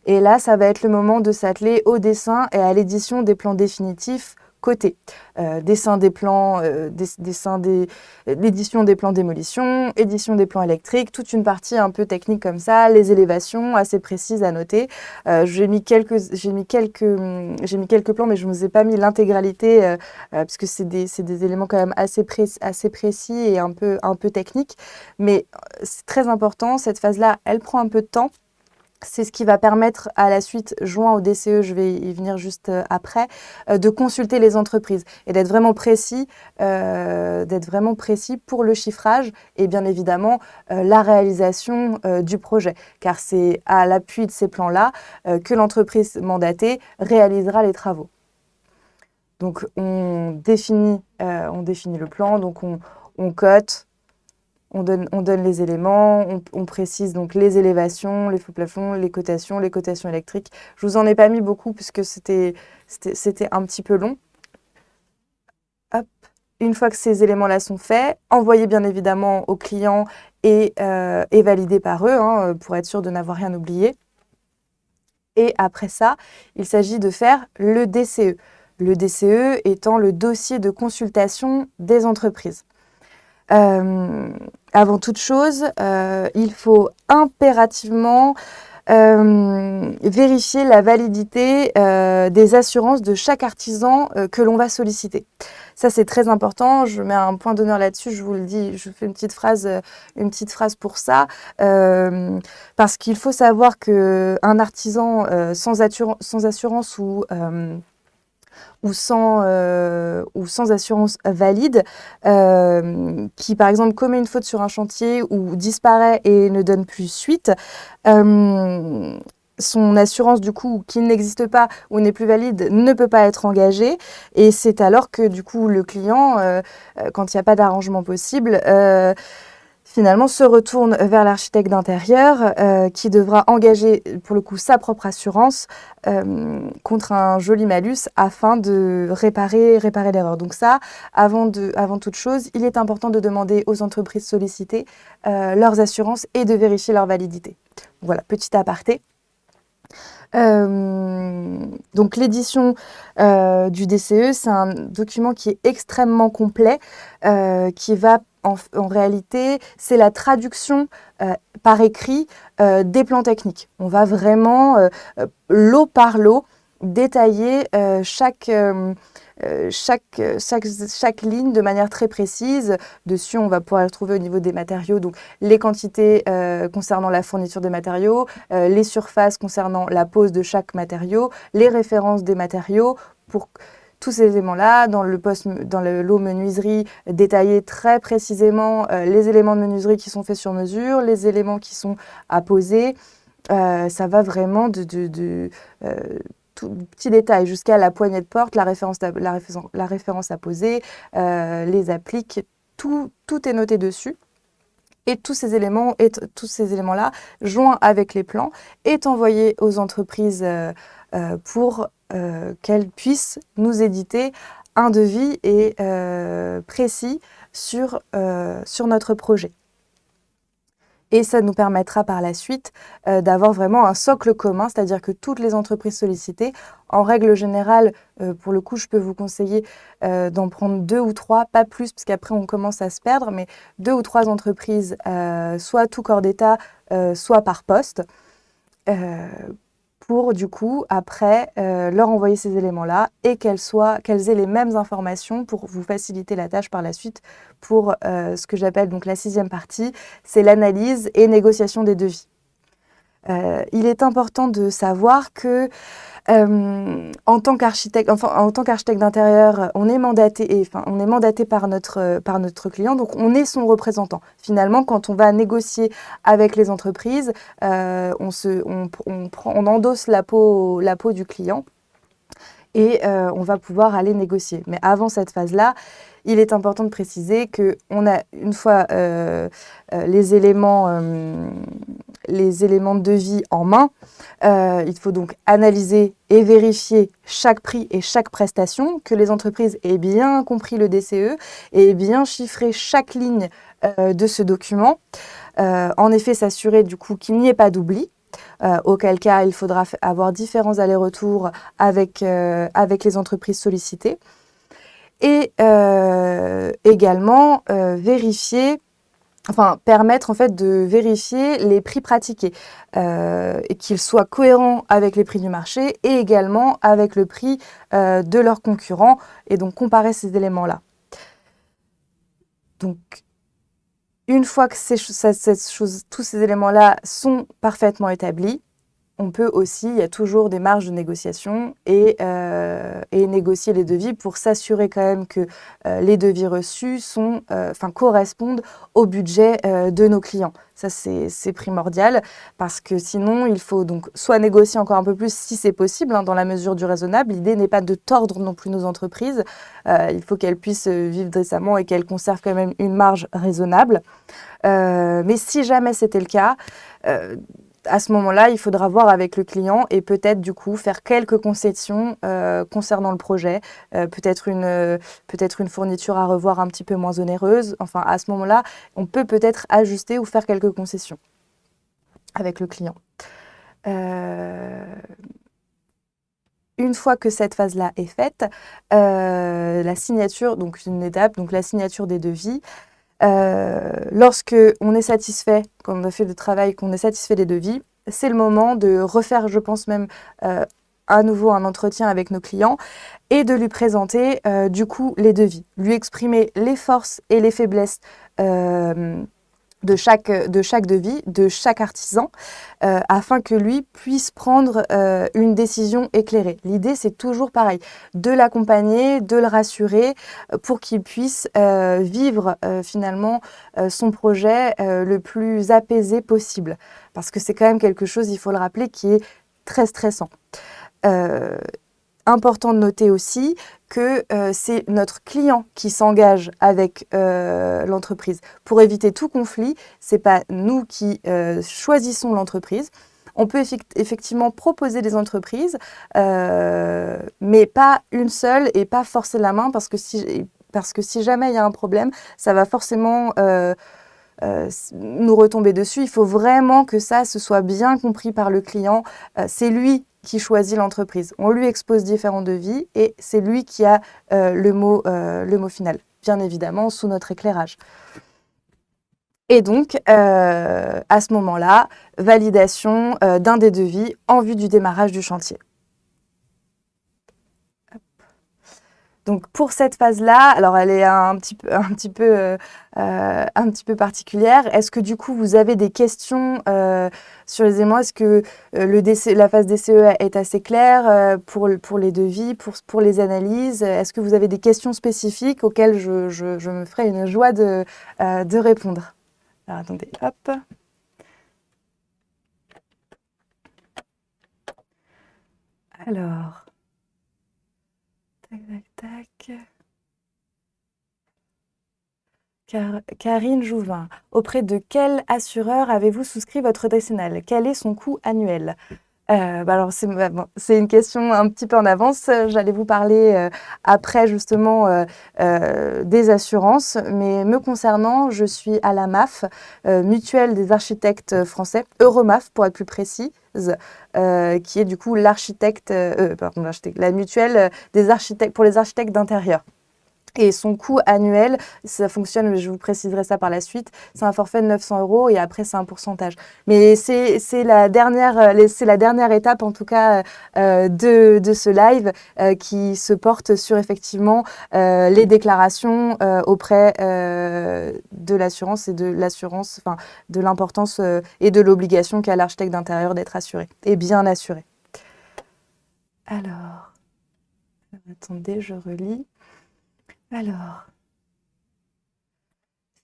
Et là, ça va être le moment de s'atteler au dessin et à l'édition des plans définitifs côté. Dessin des plans, l'édition des plans démolition, édition des plans électriques, toute une partie un peu technique comme ça, les élévations assez précises à noter. J'ai mis quelques plans, mais je ne vous ai pas mis l'intégralité parce que c'est des éléments quand même assez précis et un peu techniques. Mais c'est très important, cette phase-là, elle prend un peu de temps. C'est ce qui va permettre à la suite, joint au DCE, je vais y venir juste après, de consulter les entreprises et d'être vraiment précis pour le chiffrage et bien évidemment la réalisation du projet. Car c'est à l'appui de ces plans-là que l'entreprise mandatée réalisera les travaux. Donc on définit le plan, donc on cote. On donne les éléments, on précise donc les élévations, les faux plafonds, les cotations électriques. Je vous en ai pas mis beaucoup puisque c'était un petit peu long. Hop. Une fois que ces éléments-là sont faits, envoyés bien évidemment aux clients et validés par eux pour être sûr de n'avoir rien oublié. Et après ça, il s'agit de faire le DCE. Le DCE étant le dossier de consultation des entreprises. Avant toute chose, il faut impérativement vérifier la validité des assurances de chaque artisan que l'on va solliciter. Ça, c'est très important. Je mets un point d'honneur là-dessus. Je vous le dis, je fais une petite phrase pour ça. Parce qu'il faut savoir qu'un artisan sans assurance ou sans assurance valide, qui par exemple commet une faute sur un chantier ou disparaît et ne donne plus suite, son assurance du coup qui n'existe pas ou n'est plus valide ne peut pas être engagée et c'est alors que du coup le client, quand il n'y a pas d'arrangement possible, finalement se retourne vers l'architecte d'intérieur qui devra engager pour le coup sa propre assurance contre un joli malus afin de réparer l'erreur. Donc ça, avant toute chose, il est important de demander aux entreprises sollicitées leurs assurances et de vérifier leur validité. Voilà, petit aparté. Donc l'édition du DCE, c'est un document qui est extrêmement complet, qui va en réalité, c'est la traduction par écrit des plans techniques. On va vraiment, lot par lot, détailler chaque ligne de manière très précise. Dessus, on va pouvoir retrouver au niveau des matériaux, donc les quantités concernant la fourniture des matériaux, les surfaces concernant la pose de chaque matériau, les références des matériaux pour tous ces éléments-là, dans le lot menuiserie, détailler très précisément les éléments de menuiserie qui sont faits sur mesure, les éléments qui sont à poser. Ça va vraiment tout petit détail jusqu'à la poignée de porte, la référence à poser, les appliques, tout est noté dessus. Et tous ces éléments-là, joints avec les plans, est envoyé aux entreprises pour qu'elles puissent nous éditer un devis et précis sur notre projet. Et ça nous permettra par la suite d'avoir vraiment un socle commun, c'est-à-dire que toutes les entreprises sollicitées, en règle générale, pour le coup, je peux vous conseiller d'en prendre 2 ou 3, pas plus, parce qu'après on commence à se perdre, mais 2 ou 3 entreprises, soit tout corps d'État, soit par poste, pour du coup, après, leur envoyer ces éléments-là et qu'elles aient les mêmes informations pour vous faciliter la tâche par la suite pour ce que j'appelle donc la 6e partie, c'est l'analyse et négociation des devis. Il est important de savoir que en tant qu'architecte d'intérieur, on est mandaté par notre client, donc on est son représentant. Finalement, quand on va négocier avec les entreprises, on endosse la peau du client et on va pouvoir aller négocier. Mais avant cette phase-là, il est important de préciser qu'on a, une fois les éléments de devis en main, il faut donc analyser et vérifier chaque prix et chaque prestation, que les entreprises aient bien compris le DCE et aient bien chiffré chaque ligne de ce document. En effet, s'assurer du coup qu'il n'y ait pas d'oubli. Auquel cas, il faudra avoir différents allers-retours avec les entreprises sollicitées. Et également permettre en fait de vérifier les prix pratiqués et qu'ils soient cohérents avec les prix du marché et également avec le prix de leurs concurrents et donc comparer ces éléments-là. Donc, une fois que tous ces éléments-là sont parfaitement établis, on peut aussi, il y a toujours des marges de négociation et négocier les devis pour s'assurer quand même que les devis reçus correspondent au budget de nos clients. Ça, c'est primordial parce que sinon, il faut donc soit négocier encore un peu plus si c'est possible, dans la mesure du raisonnable. L'idée n'est pas de tordre non plus nos entreprises. Il faut qu'elles puissent vivre décemment et qu'elles conservent quand même une marge raisonnable. Mais si jamais c'était le cas, à ce moment-là, il faudra voir avec le client et peut-être du coup faire quelques concessions concernant le projet, peut-être une fourniture à revoir un petit peu moins onéreuse. Enfin, à ce moment-là, on peut peut-être ajuster ou faire quelques concessions avec le client. Une fois que cette phase-là est faite, la signature, donc une étape, donc la signature des devis. Lorsque on est satisfait, quand on a fait le travail, qu'on est satisfait des devis, c'est le moment de refaire, je pense même, à nouveau un entretien avec nos clients et de lui présenter du coup les devis, lui exprimer les forces et les faiblesses de chaque devis, de chaque artisan, afin que lui puisse prendre une décision éclairée. L'idée, c'est toujours pareil, de l'accompagner, de le rassurer, pour qu'il puisse vivre finalement son projet le plus apaisé possible. Parce que c'est quand même quelque chose, il faut le rappeler, qui est très stressant. Important de noter aussi que c'est notre client qui s'engage avec l'entreprise. Pour éviter tout conflit, ce n'est pas nous qui choisissons l'entreprise. On peut effectivement proposer des entreprises, mais pas une seule et pas forcer la main parce que si jamais il y a un problème, ça va forcément nous retomber dessus. Il faut vraiment que ça se soit bien compris par le client. C'est lui qui choisit l'entreprise. On lui expose différents devis et c'est lui qui a le mot final, bien évidemment sous notre éclairage. Et donc, à ce moment-là, validation d'un des devis en vue du démarrage du chantier. Donc pour cette phase-là, alors elle est un petit peu particulière. Est-ce que du coup vous avez des questions sur les éléments? Est-ce que la phase DCE est assez claire pour les devis, pour les analyses? Est-ce que vous avez des questions spécifiques auxquelles je me ferai une joie de répondre? Alors attendez, hop. Alors. Tac. Karine Jouvin, auprès de quel assureur avez-vous souscrit votre décennale? Quel est son coût annuel? Alors c'est une question un petit peu en avance. J'allais vous parler après justement des assurances, mais me concernant, je suis à la MAF, Mutuelle des architectes français, Euromaf pour être plus précise, qui est du coup la mutuelle des architectes pour les architectes d'intérieur. Et son coût annuel, ça fonctionne, je vous préciserai ça par la suite, c'est un forfait de 900 € et après c'est un pourcentage. Mais c'est la dernière étape en tout cas de ce live qui se porte sur effectivement les déclarations auprès de l'assurance et enfin de l'importance et de l'obligation qu'a l'architecte d'intérieur d'être assuré et bien assuré. Alors, attendez, je relis. Alors,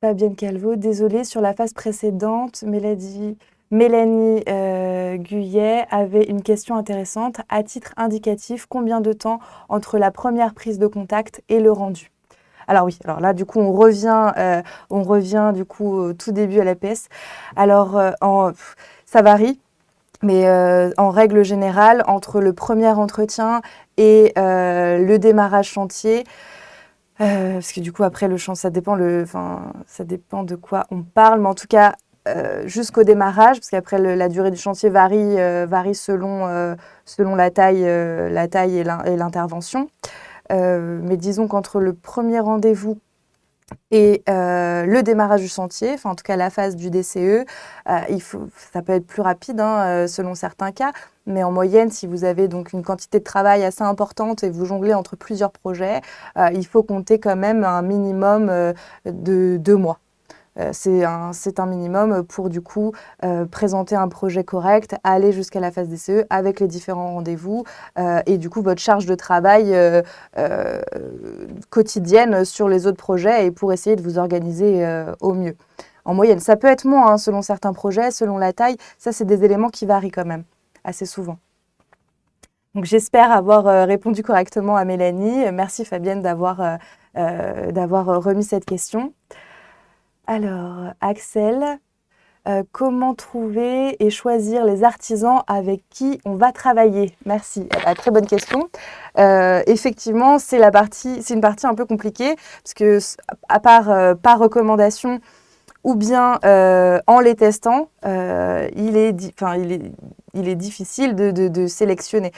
Fabienne Calvo, désolée, sur la phase précédente, Mélanie Guyet avait une question intéressante. À titre indicatif, combien de temps entre la première prise de contact et le rendu? Alors oui, alors là du coup on revient du coup au tout début à l'APS. Alors ça varie. Mais en règle générale, entre le premier entretien et le démarrage chantier, parce que du coup après le champ, ça dépend de quoi on parle, mais en tout cas jusqu'au démarrage, parce qu'après la durée du chantier varie selon la taille et l'intervention. Mais disons qu'entre le premier rendez-vous et le démarrage du chantier, enfin en tout cas la phase du DCE, ça peut être plus rapide selon certains cas, mais en moyenne, si vous avez donc une quantité de travail assez importante et vous jonglez entre plusieurs projets, il faut compter quand même un minimum de 2 mois. C'est un minimum pour du coup présenter un projet correct, aller jusqu'à la phase DCE avec les différents rendez-vous et du coup votre charge de travail quotidienne sur les autres projets et pour essayer de vous organiser au mieux. En moyenne, ça peut être moins selon certains projets, selon la taille, ça c'est des éléments qui varient quand même assez souvent. Donc j'espère avoir répondu correctement à Mélanie. Merci Fabienne d'avoir remis cette question. Alors, Axel, comment trouver et choisir les artisans avec qui on va travailler? Merci. Très bonne question. Effectivement, c'est une partie un peu compliquée parce que, à part par recommandation ou bien en les testant, il est difficile de sélectionner.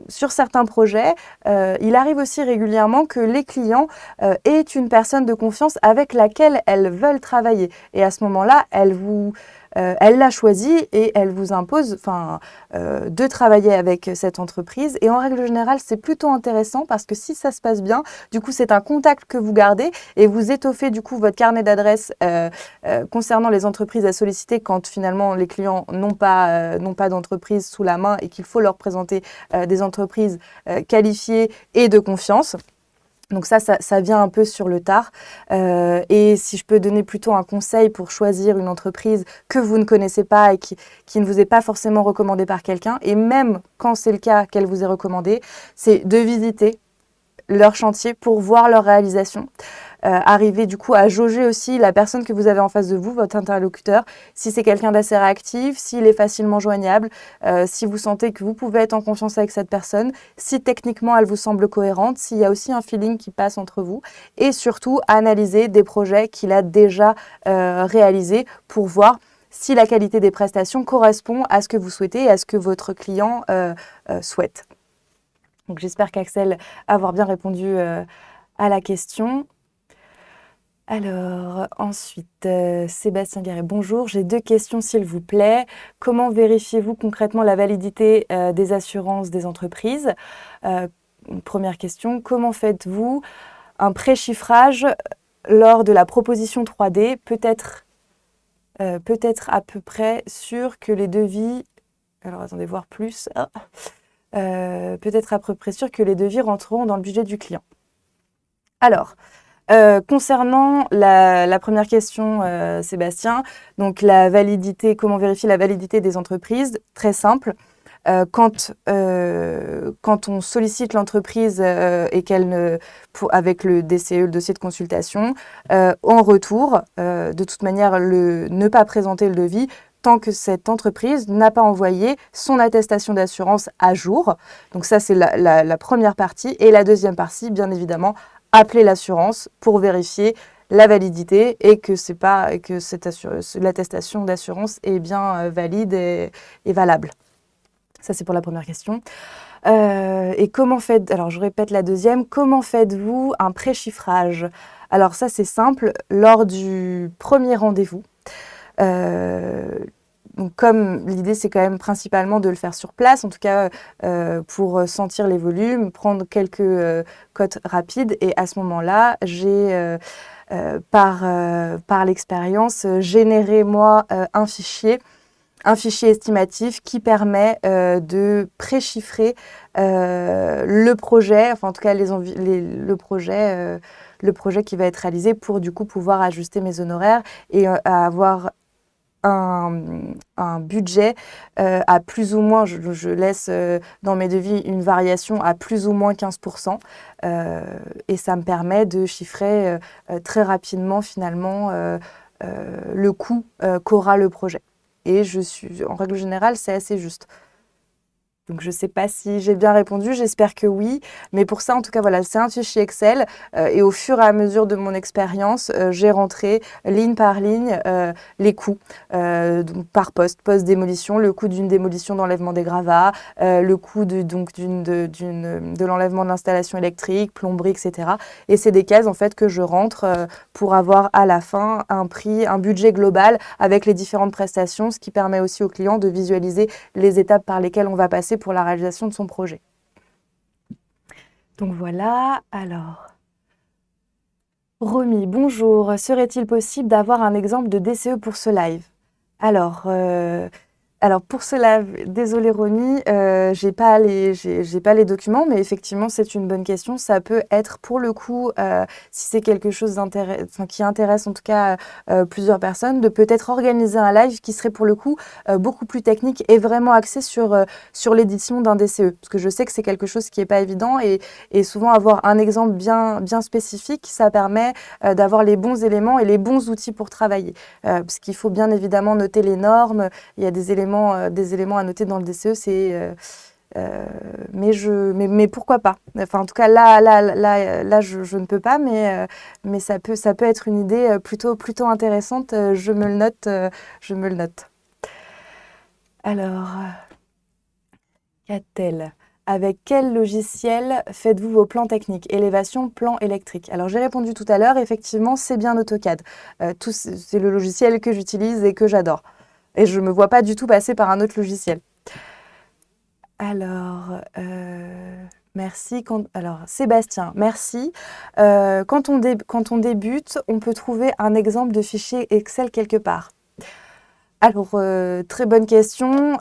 Sur certains projets, il arrive aussi régulièrement que les clients aient une personne de confiance avec laquelle elles veulent travailler. Et à ce moment-là, elle l'a choisi et elle vous impose de travailler avec cette entreprise. Et en règle générale, c'est plutôt intéressant parce que si ça se passe bien, du coup, c'est un contact que vous gardez et vous étoffez du coup votre carnet d'adresses concernant les entreprises à solliciter quand finalement les clients n'ont pas d'entreprise sous la main et qu'il faut leur présenter des entreprises qualifiées et de confiance. Donc ça vient un peu sur le tard. Et si je peux donner plutôt un conseil pour choisir une entreprise que vous ne connaissez pas et qui ne vous est pas forcément recommandée par quelqu'un, et même quand c'est le cas qu'elle vous est recommandée, c'est de visiter leur chantier pour voir leur réalisation. Arriver du coup à jauger aussi la personne que vous avez en face de vous, votre interlocuteur, si c'est quelqu'un d'assez réactif, s'il est facilement joignable, si vous sentez que vous pouvez être en confiance avec cette personne, si techniquement elle vous semble cohérente, s'il y a aussi un feeling qui passe entre vous, et surtout analyser des projets qu'il a déjà réalisés pour voir si la qualité des prestations correspond à ce que vous souhaitez et à ce que votre client souhaite. Donc j'espère qu'Axel avoir bien répondu à la question. Alors, ensuite, Sébastien Garret, bonjour, j'ai 2 questions s'il vous plaît. Comment vérifiez-vous concrètement la validité des assurances des entreprises? Première question, comment faites-vous un préchiffrage lors de la proposition 3D? Peut-être à peu près sûr que les devis... Alors, attendez, voir plus. Peut-être à peu près sûr que les devis rentreront dans le budget du client. Alors... concernant la première question, Sébastien, donc la validité, comment vérifier la validité des entreprises? Très simple. Quand on sollicite l'entreprise et avec le DCE, le dossier de consultation, en retour, de toute manière, ne pas présenter le devis tant que cette entreprise n'a pas envoyé son attestation d'assurance à jour. Donc ça, c'est la première partie. Et la deuxième partie, bien évidemment, appeler l'assurance pour vérifier la validité et que l'attestation d'assurance est bien valide et valable. Ça, c'est pour la première question. Et alors je répète la deuxième, comment faites-vous un préchiffrage? Alors ça, c'est simple, lors du premier rendez-vous. Donc comme l'idée, c'est quand même principalement de le faire sur place, en tout cas pour sentir les volumes, prendre quelques cotes rapides. Et à ce moment-là, j'ai, par l'expérience, généré, moi, un fichier estimatif qui permet de préchiffrer le projet, enfin en tout cas le projet qui va être réalisé pour du coup pouvoir ajuster mes honoraires et avoir un budget à plus ou moins, je laisse dans mes devis une variation à plus ou moins 15%, et ça me permet de chiffrer très rapidement finalement le coût qu'aura le projet. Et en règle générale, c'est assez juste. Donc, je ne sais pas si j'ai bien répondu, j'espère que oui. Mais pour ça, en tout cas, voilà, c'est un fichier Excel. Et au fur et à mesure de mon expérience, j'ai rentré ligne par ligne les coûts. Donc, par poste démolition, le coût d'une démolition d'enlèvement des gravats, le coût de l'enlèvement de l'installation électrique, plomberie, etc. Et c'est des cases, en fait, que je rentre pour avoir à la fin un prix, un budget global avec les différentes prestations, ce qui permet aussi au client de visualiser les étapes par lesquelles on va passer pour la réalisation de son projet. Donc voilà, alors... Romy, bonjour. Serait-il possible d'avoir un exemple de DCE pour ce live? Alors pour cela, désolée Romy, j'ai pas les documents, mais effectivement c'est une bonne question. Ça peut être pour le coup, si c'est quelque chose qui intéresse en tout cas plusieurs personnes, de peut-être organiser un live qui serait pour le coup beaucoup plus technique et vraiment axé sur l'édition d'un DCE, parce que je sais que c'est quelque chose qui est pas évident et souvent avoir un exemple bien spécifique, ça permet d'avoir les bons éléments et les bons outils pour travailler, parce qu'il faut bien évidemment noter les normes. Il y a des éléments à noter dans le DCE, mais pourquoi pas? Enfin, en tout cas, là je ne peux pas, mais ça peut être une idée plutôt intéressante. Je me le note. Alors, qu'a-t-elle? Avec quel logiciel faites-vous vos plans techniques? Élévation, plan électrique. Alors, j'ai répondu tout à l'heure, effectivement, c'est bien AutoCAD. C'est le logiciel que j'utilise et que j'adore. Et je ne me vois pas du tout passer par un autre logiciel. Alors, merci. Alors, Sébastien, merci. Quand on débute, on peut trouver un exemple de fichier Excel quelque part. Alors, très bonne question.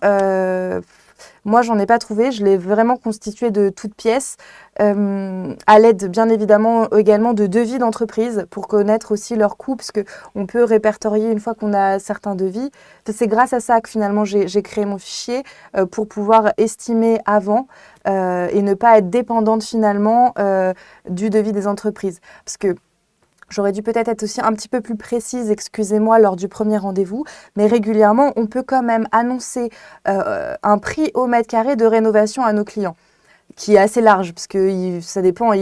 Moi, j'en ai pas trouvé. Je l'ai vraiment constitué de toutes pièces, à l'aide, bien évidemment, également de devis d'entreprise pour connaître aussi leurs coûts, parce qu'on peut répertorier une fois qu'on a certains devis. C'est grâce à ça que finalement, j'ai créé mon fichier pour pouvoir estimer avant et ne pas être dépendante finalement du devis des entreprises. Parce que j'aurais dû peut-être être aussi un petit peu plus précise, excusez-moi, lors du premier rendez-vous, mais régulièrement, on peut quand même annoncer un prix au mètre carré de rénovation à nos clients, qui est assez large, parce que ça dépend,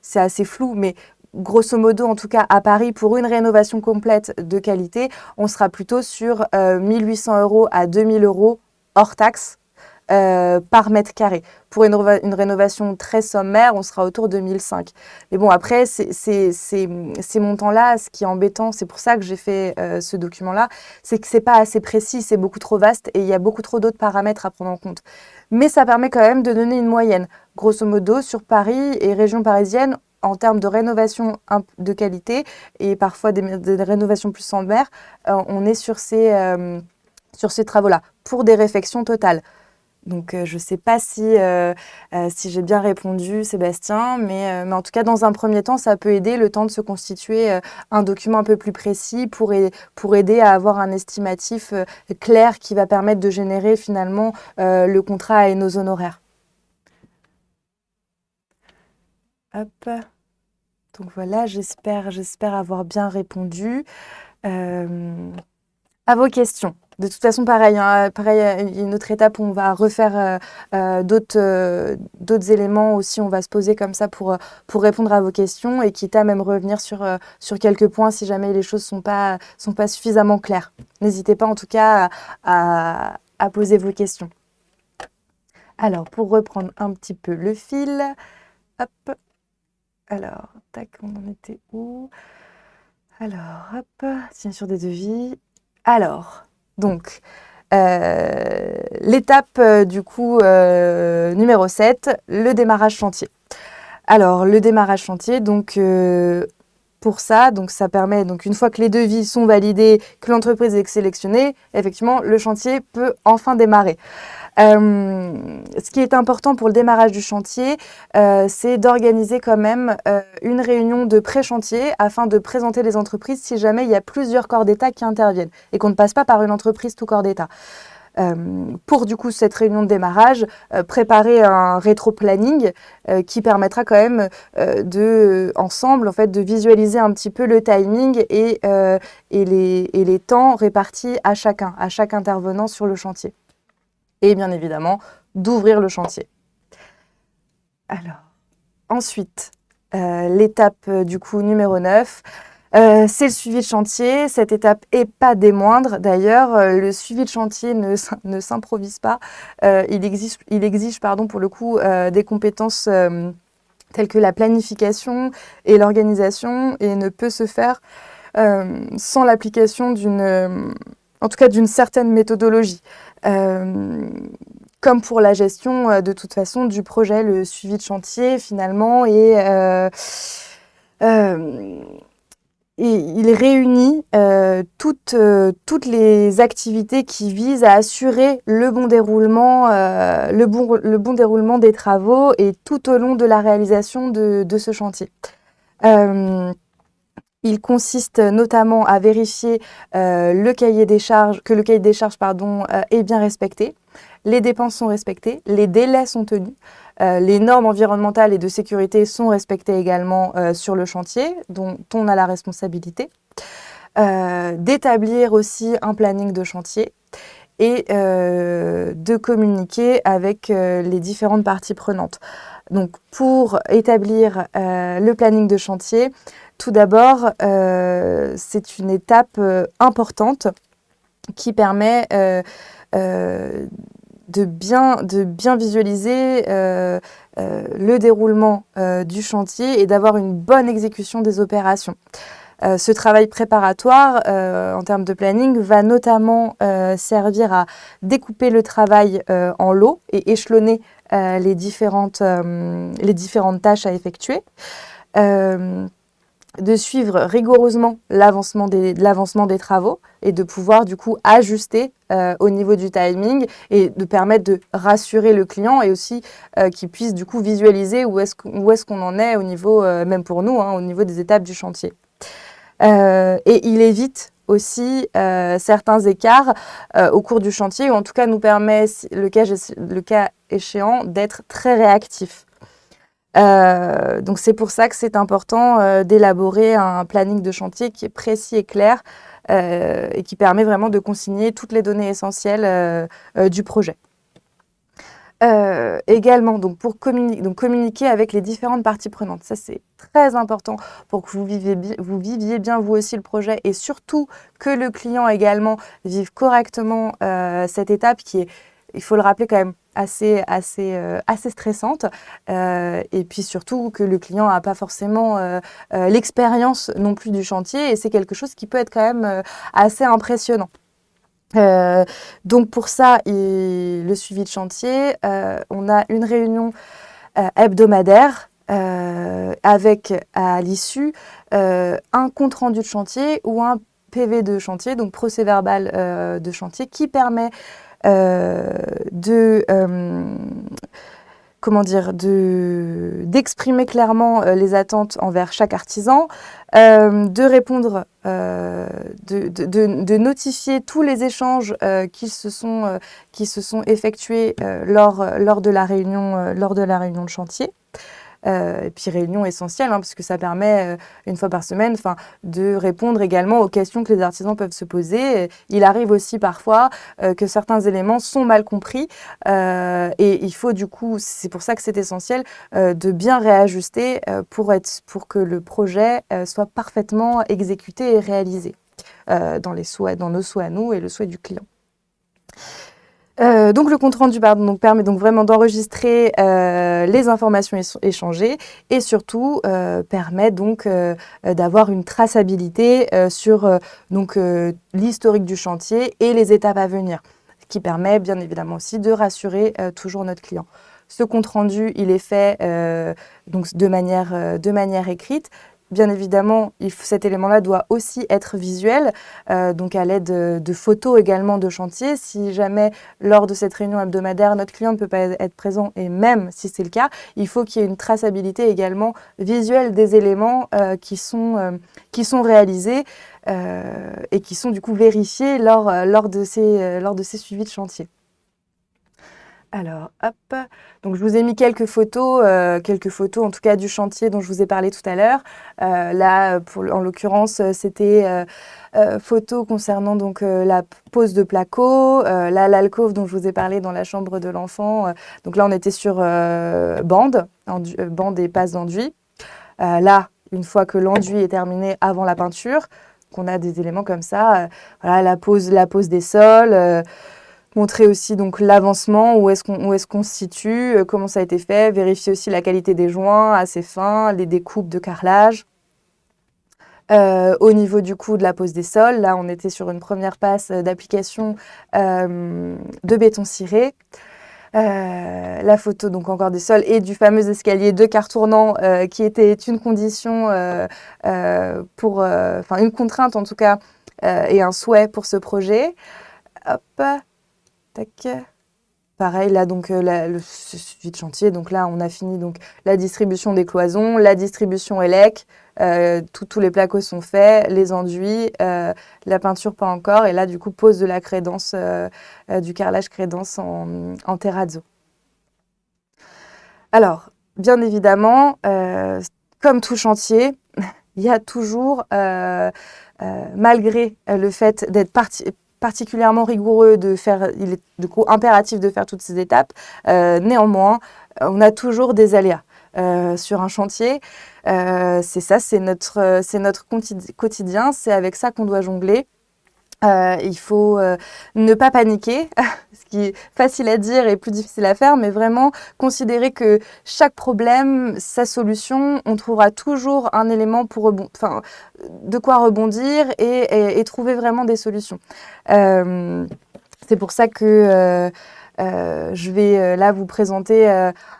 c'est assez flou, mais grosso modo, en tout cas à Paris, pour une rénovation complète de qualité, on sera plutôt sur 1 800 € à 2 000 € hors taxe. Par mètre carré. Pour une rénovation très sommaire, on sera autour de 1005. Mais bon, après, ces montants-là, ce qui est embêtant, c'est pour ça que j'ai fait ce document-là, c'est que c'est pas assez précis, c'est beaucoup trop vaste et il y a beaucoup trop d'autres paramètres à prendre en compte. Mais ça permet quand même de donner une moyenne. Grosso modo, sur Paris et région parisienne, en termes de rénovation de qualité et parfois des rénovations plus sommaires, on est sur ces travaux-là, pour des réfections totales. Donc, je ne sais pas si j'ai bien répondu, Sébastien, mais en tout cas, dans un premier temps, ça peut aider le temps de se constituer un document un peu plus précis pour aider à avoir un estimatif clair qui va permettre de générer finalement le contrat et nos honoraires. Hop. Donc voilà, j'espère avoir bien répondu à vos questions. De toute façon, pareil, hein, pareil, il y a une autre étape où on va refaire d'autres éléments aussi. On va se poser comme ça pour répondre à vos questions et quitte à même revenir sur quelques points si jamais les choses sont pas suffisamment claires. N'hésitez pas en tout cas à poser vos questions. Alors, pour reprendre un petit peu le fil, hop. Alors, tac, on en était où? Alors, hop, signature des devis. Alors, donc, l'étape du coup numéro 7, le démarrage chantier. Alors, le démarrage chantier, donc pour ça, donc ça permet, donc une fois que les devis sont validés, que l'entreprise est sélectionnée, effectivement, le chantier peut enfin démarrer. Ce qui est important pour le démarrage du chantier, c'est d'organiser quand même une réunion de pré-chantier afin de présenter les entreprises si jamais il y a plusieurs corps d'État qui interviennent et qu'on ne passe pas par une entreprise tout corps d'État. Pour du coup cette réunion de démarrage, préparer un rétro-planning qui permettra quand même ensemble en fait, de visualiser un petit peu le timing et les temps répartis à chaque intervenant sur le chantier. Et bien évidemment, d'ouvrir le chantier. Alors, ensuite, l'étape du coup numéro 9, c'est le suivi de chantier. Cette étape n'est pas des moindres. D'ailleurs, le suivi de chantier ne s'improvise pas. Il exige pour le coup, des compétences telles que la planification et l'organisation et ne peut se faire sans l'application d'une certaine méthodologie. Comme pour la gestion de toute façon du projet, le suivi de chantier finalement et il réunit toutes les activités qui visent à assurer le bon déroulement des travaux et tout au long de la réalisation de ce chantier. Il consiste notamment à vérifier que le cahier des charges est bien respecté, les dépenses sont respectées, les délais sont tenus, les normes environnementales et de sécurité sont respectées également sur le chantier, dont on a la responsabilité, d'établir aussi un planning de chantier et de communiquer avec les différentes parties prenantes. Donc, pour établir le planning de chantier, tout d'abord, c'est une étape importante qui permet de bien visualiser le déroulement du chantier et d'avoir une bonne exécution des opérations. Ce travail préparatoire en termes de planning va notamment servir à découper le travail en lots et échelonner les différentes tâches à effectuer. De suivre rigoureusement l'avancement des travaux et de pouvoir du coup ajuster au niveau du timing et de permettre de rassurer le client et aussi qu'il puisse du coup visualiser où est-ce qu'on en est au niveau, même pour nous, au niveau des étapes du chantier. Et il évite aussi certains écarts au cours du chantier ou en tout cas nous permet, le cas échéant, d'être très réactif. Donc c'est pour ça que c'est important d'élaborer un planning de chantier qui est précis et clair et qui permet vraiment de consigner toutes les données essentielles du projet. Également, donc pour communiquer avec les différentes parties prenantes. Ça, c'est très important pour que vous viviez bien vous aussi le projet et surtout que le client également vive correctement cette étape qui est, il faut le rappeler quand même, assez stressante et puis surtout que le client n'a pas forcément l'expérience non plus du chantier et c'est quelque chose qui peut être quand même assez impressionnant. Donc pour ça, le suivi de chantier, on a une réunion hebdomadaire avec à l'issue un compte-rendu de chantier ou un PV de chantier, donc procès-verbal de chantier qui permet d'exprimer clairement les attentes envers chaque artisan, de répondre, de notifier tous les échanges qui se sont effectués lors de la réunion de chantier. Et puis réunion essentielle, parce que ça permet, une fois par semaine, de répondre également aux questions que les artisans peuvent se poser. Il arrive aussi parfois que certains éléments sont mal compris et il faut du coup, c'est pour ça que c'est essentiel, de bien réajuster pour que le projet soit parfaitement exécuté et réalisé dans nos souhaits à nous et le souhait du client. Donc le compte rendu permet donc vraiment d'enregistrer les informations échangées et surtout permet donc d'avoir une traçabilité sur l'historique du chantier et les étapes à venir, ce qui permet bien évidemment aussi de rassurer toujours notre client. Ce compte rendu, il est fait donc de manière écrite. Bien évidemment, cet élément-là doit aussi être visuel, donc à l'aide de photos également de chantier. Si jamais, lors de cette réunion hebdomadaire, notre client ne peut pas être présent, et même si c'est le cas, il faut qu'il y ait une traçabilité également visuelle des éléments qui sont réalisés et qui sont du coup vérifiés lors de ces suivis de chantier. Alors, hop, donc je vous ai mis quelques photos en tout cas du chantier dont je vous ai parlé tout à l'heure. Là, en l'occurrence, c'était photo concernant donc la pose de placo, là l'alcôve dont je vous ai parlé dans la chambre de l'enfant. Donc là, on était sur bande et passe d'enduit. Là, une fois que l'enduit est terminé avant la peinture, qu'on a des éléments comme ça, voilà la pose des sols. Montrer aussi donc l'avancement, où est-ce qu'on se situe, comment ça a été fait, vérifier aussi la qualité des joints assez fins, les découpes de carrelage. Au niveau du coup de la pose des sols, là on était sur une première passe d'application de béton ciré. La photo donc encore des sols et du fameux escalier de quart tournant qui était une condition une contrainte en tout cas et un souhait pour ce projet. Hop. Tac. Pareil, là, donc, le suivi de chantier. Donc là, on a fini donc, la distribution des cloisons, la distribution élec. Tous les placos sont faits, les enduits, la peinture pas encore. Et là, du coup, pose de la crédence, du carrelage crédence en terrazzo. Alors, bien évidemment, comme tout chantier, il y a toujours, malgré le fait d'être particulièrement rigoureux, il est du coup impératif de faire toutes ces étapes. Néanmoins, on a toujours des aléas sur un chantier. C'est notre quotidien, c'est avec ça qu'on doit jongler. Il faut ne pas paniquer, ce qui est facile à dire et plus difficile à faire, mais vraiment considérer que chaque problème, sa solution, on trouvera toujours un élément de quoi rebondir et trouver vraiment des solutions. C'est pour ça que je vais là vous présenter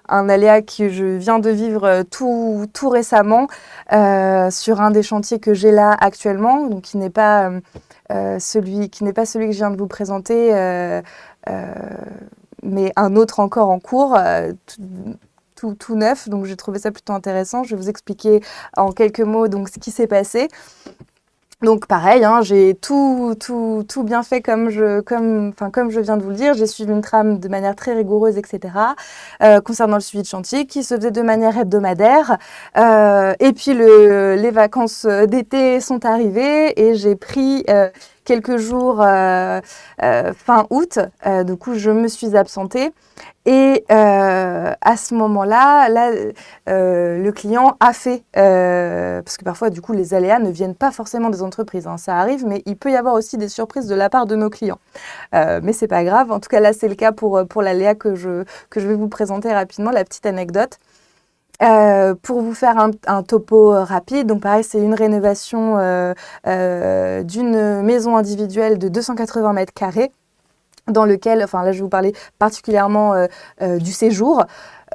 un aléa que je viens de vivre tout récemment sur un des chantiers que j'ai là actuellement, donc qui n'est pas celui que je viens de vous présenter, mais un autre encore en cours, tout neuf. Donc j'ai trouvé ça plutôt intéressant. Je vais vous expliquer en quelques mots donc ce qui s'est passé. Donc pareil, j'ai tout bien fait comme je viens de vous le dire. J'ai suivi une trame de manière très rigoureuse, etc. Concernant le suivi de chantier qui se faisait de manière hebdomadaire. Et puis les vacances d'été sont arrivées et j'ai pris quelques jours fin août. Du coup, je me suis absentée. Et à ce moment-là, le client a fait, parce que parfois, du coup, les aléas ne viennent pas forcément des entreprises, ça arrive, mais il peut y avoir aussi des surprises de la part de nos clients. Mais c'est pas grave, en tout cas là, c'est le cas pour l'aléa que je vais vous présenter rapidement, la petite anecdote. Pour vous faire un topo rapide, donc pareil, c'est une rénovation d'une maison individuelle de 280 mètres carrés. Dans lequel, là je vais vous parler particulièrement du séjour,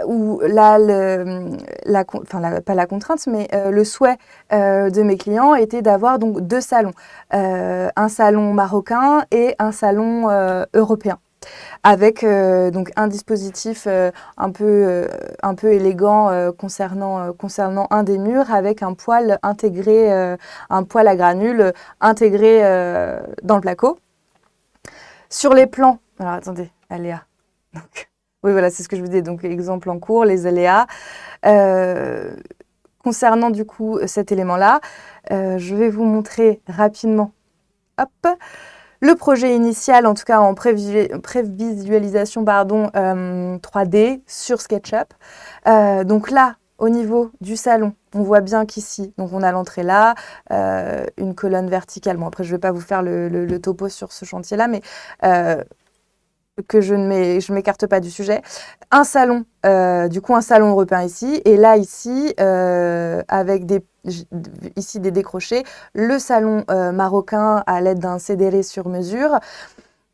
où là, pas la contrainte, mais le souhait de mes clients était d'avoir donc 2 salons, un salon marocain et un salon européen, avec donc un dispositif un peu élégant concernant un des murs, avec un poêle intégré, un poêle à granules intégré dans le placo. Sur les plans, alors attendez, Aléa. Donc, Oui, voilà, c'est ce que je vous disais. Donc, exemple en cours, les aléas. Concernant du coup cet élément-là, je vais vous montrer rapidement, hop, le projet initial, en tout cas en prévisualisation 3D sur SketchUp. Donc là, au niveau du salon, on voit bien qu'ici, donc on a l'entrée là, une colonne verticale. Bon, après, je ne vais pas vous faire le topo sur ce chantier-là, mais que je m'écarte pas du sujet. Un salon, du coup un salon européen ici, et là ici, avec ici des décrochés, le salon marocain à l'aide d'un CDR sur mesure,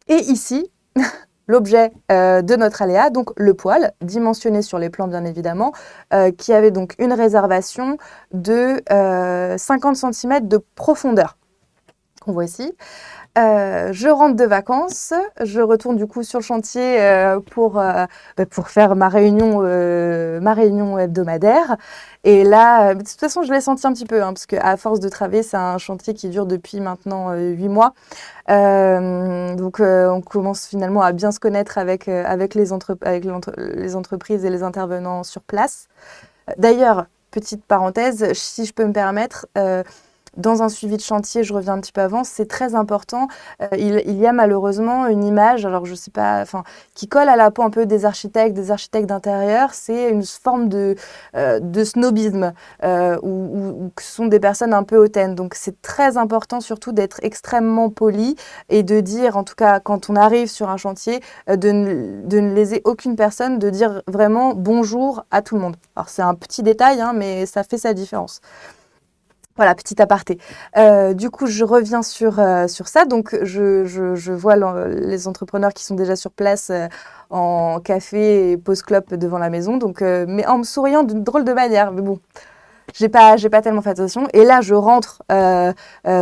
et ici, l'objet de notre aléa, donc le poêle, dimensionné sur les plans bien évidemment, qui avait donc une réservation de 50 cm de profondeur, qu'on voit ici. Je rentre de vacances, je retourne du coup sur le chantier pour faire ma réunion hebdomadaire. Et là, de toute façon, je l'ai senti un petit peu, parce qu'à force de travailler, c'est un chantier qui dure depuis maintenant 8 mois. Donc, on commence finalement à bien se connaître avec les entreprises et les intervenants sur place. D'ailleurs, petite parenthèse, si je peux me permettre, dans un suivi de chantier, je reviens un petit peu avant, c'est très important. Il y a malheureusement une image, alors je sais pas, enfin, qui colle à la peau un peu des architectes d'intérieur. C'est une forme de snobisme où ce sont des personnes un peu hautaines. Donc c'est très important surtout d'être extrêmement poli et de dire, en tout cas quand on arrive sur un chantier, de ne léser aucune personne, de dire vraiment bonjour à tout le monde. Alors c'est un petit détail, mais ça fait sa différence. Voilà, petit aparté. Du coup, je reviens sur ça. Donc, je vois les entrepreneurs qui sont déjà sur place en café et pause clope devant la maison. Donc, mais en me souriant d'une drôle de manière. Mais bon, j'ai pas tellement fait attention. Et là, je rentre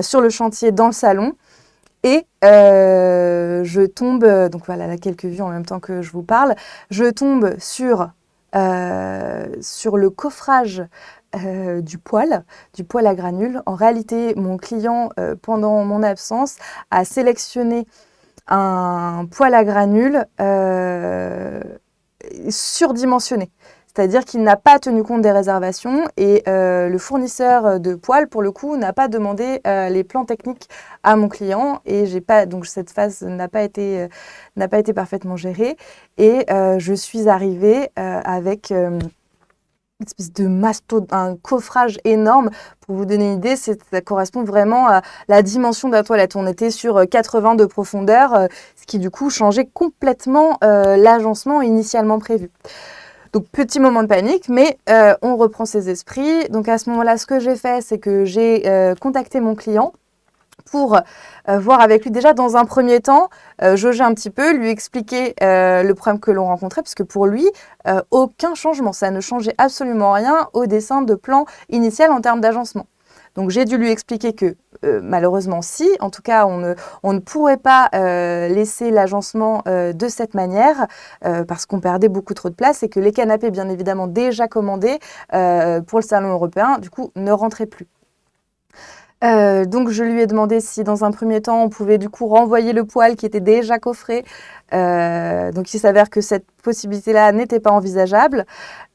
sur le chantier dans le salon. Et je tombe, donc voilà, là, quelques vues en même temps que je vous parle. Je tombe sur le coffrage du poêle à granules. En réalité, mon client, pendant mon absence, a sélectionné un poêle à granules surdimensionné. C'est-à-dire qu'il n'a pas tenu compte des réservations et le fournisseur de poêles, pour le coup, n'a pas demandé les plans techniques à mon client et donc cette phase n'a pas été parfaitement gérée. Et je suis arrivée avec une espèce de un coffrage énorme. Pour vous donner une idée, ça correspond vraiment à la dimension de la toilette. On était sur 80 de profondeur, ce qui du coup changeait complètement l'agencement initialement prévu. Donc, petit moment de panique, mais on reprend ses esprits. Donc, à ce moment-là, ce que j'ai fait, c'est que j'ai contacté mon client pour voir avec lui déjà dans un premier temps, jauger un petit peu, lui expliquer le problème que l'on rencontrait, parce que pour lui, aucun changement, ça ne changeait absolument rien au dessin de plan initial en termes d'agencement. Donc j'ai dû lui expliquer que malheureusement si, en tout cas on ne pourrait pas laisser l'agencement de cette manière parce qu'on perdait beaucoup trop de place et que les canapés bien évidemment déjà commandés pour le salon européen du coup ne rentraient plus. Donc je lui ai demandé si dans un premier temps on pouvait du coup renvoyer le poêle qui était déjà coffré. Donc il s'avère que cette possibilité-là n'était pas envisageable.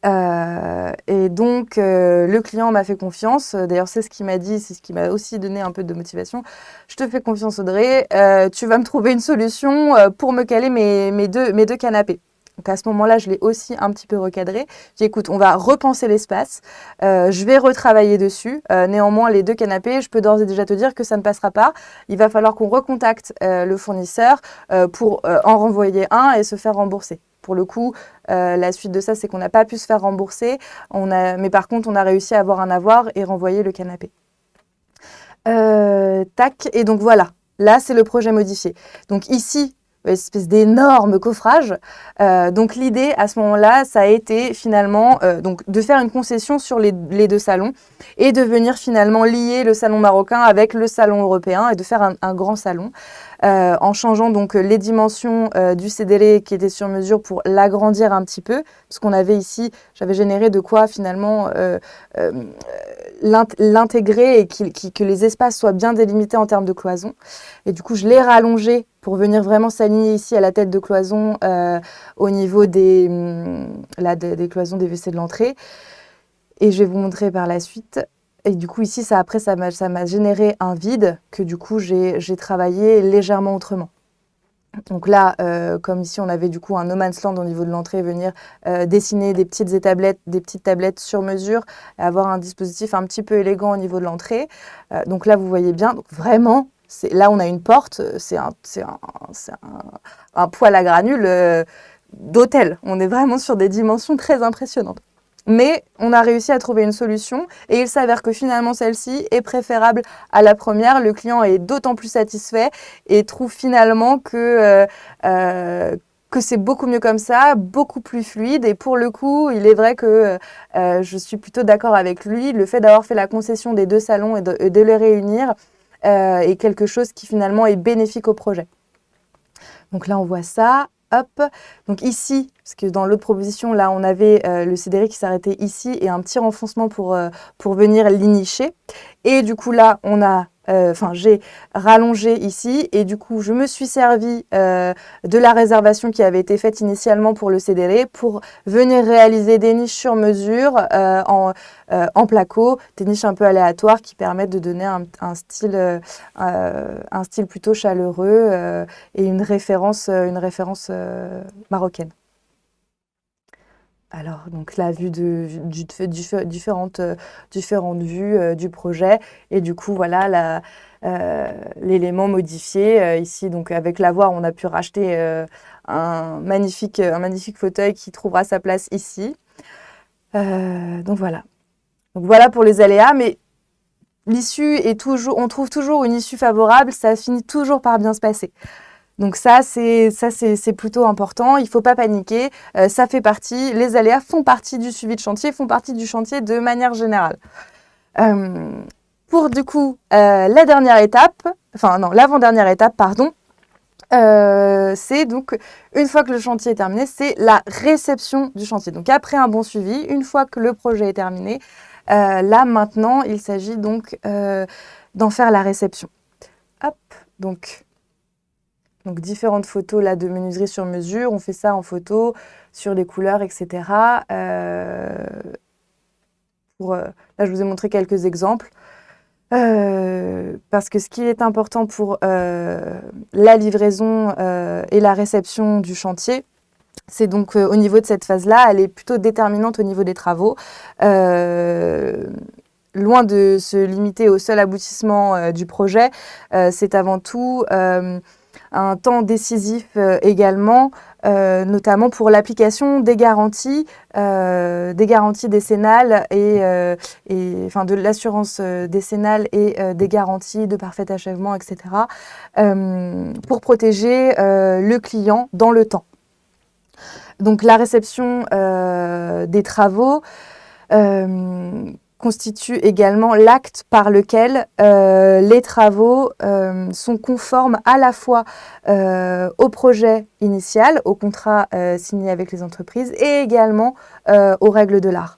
Et donc le client m'a fait confiance. D'ailleurs c'est ce qu'il m'a dit, c'est ce qui m'a aussi donné un peu de motivation. Je te fais confiance Audrey, tu vas me trouver une solution pour me caler mes deux canapés. Donc à ce moment-là, je l'ai aussi un petit peu recadré. J'ai dit, écoute, on va repenser l'espace. Je vais retravailler dessus. Néanmoins, les deux canapés, je peux d'ores et déjà te dire que ça ne passera pas. Il va falloir qu'on recontacte le fournisseur pour en renvoyer un et se faire rembourser. Pour le coup, la suite de ça, c'est qu'on n'a pas pu se faire rembourser. Mais par contre, on a réussi à avoir un avoir et renvoyer le canapé. Tac. Et donc voilà. Là, c'est le projet modifié. Donc ici, une espèce d'énorme coffrage. Donc l'idée à ce moment-là, ça a été finalement donc de faire une concession sur les deux salons et de venir finalement lier le salon marocain avec le salon européen et de faire un grand salon en changeant donc les dimensions du CDR qui était sur mesure pour l'agrandir un petit peu parce qu'on avait ici, j'avais généré de quoi finalement l'intégrer et que les espaces soient bien délimités en termes de cloison. Et du coup, je l'ai rallongé pour venir vraiment s'aligner ici à la tête de cloison au niveau des cloisons des WC de l'entrée. Et je vais vous montrer par la suite. Et du coup, ici, ça m'a généré un vide que du coup, j'ai travaillé légèrement autrement. Donc là, comme ici, on avait du coup un no man's land au niveau de l'entrée, venir dessiner des petites tablettes sur mesure, et avoir un dispositif un petit peu élégant au niveau de l'entrée. Donc là, vous voyez bien, donc vraiment, là, on a une porte, c'est un poêle à granules d'hôtel. On est vraiment sur des dimensions très impressionnantes. Mais on a réussi à trouver une solution et il s'avère que finalement celle-ci est préférable à la première. Le client est d'autant plus satisfait et trouve finalement que c'est beaucoup mieux comme ça, beaucoup plus fluide. Et pour le coup, il est vrai que je suis plutôt d'accord avec lui. Le fait d'avoir fait la concession des 2 salons et de les réunir est quelque chose qui finalement est bénéfique au projet. Donc là, on voit ça. Hop. Donc ici, parce que dans l'autre proposition, là, on avait le CDR qui s'arrêtait ici et un petit renfoncement pour venir l'inicher. Et du coup, là, j'ai rallongé ici et du coup, je me suis servi de la réservation qui avait été faite initialement pour le CDR pour venir réaliser des niches sur mesure en placo, des niches un peu aléatoires qui permettent de donner un style plutôt chaleureux et une référence marocaine. Alors, donc la vue différentes vues du projet et du coup, voilà l'élément modifié. Ici, donc avec l'avoir, on a pu racheter un magnifique fauteuil qui trouvera sa place ici. Donc voilà. Donc voilà pour les aléas, mais l'issue on trouve toujours une issue favorable, ça finit toujours par bien se passer. Donc ça, c'est plutôt important. Il ne faut pas paniquer. Ça fait partie, les aléas font partie du suivi de chantier, font partie du chantier de manière générale. Pour du coup, l'avant-dernière étape, pardon, c'est donc, une fois que le chantier est terminé, c'est la réception du chantier. Donc après un bon suivi, une fois que le projet est terminé, là maintenant, il s'agit donc d'en faire la réception. Hop, donc différentes photos là, de menuiserie sur mesure. On fait ça en photo, sur les couleurs, etc. Là, je vous ai montré quelques exemples. Parce que ce qui est important pour la livraison et la réception du chantier, c'est donc au niveau de cette phase-là, elle est plutôt déterminante au niveau des travaux. Loin de se limiter au seul aboutissement du projet, c'est avant tout un temps décisif également, notamment pour l'application des garanties décennales et de l'assurance décennale et des garanties de parfait achèvement, etc. Pour protéger le client dans le temps. Donc la réception des travaux constitue également l'acte par lequel les travaux sont conformes à la fois au projet initial, au contrat signé avec les entreprises et également aux règles de l'art.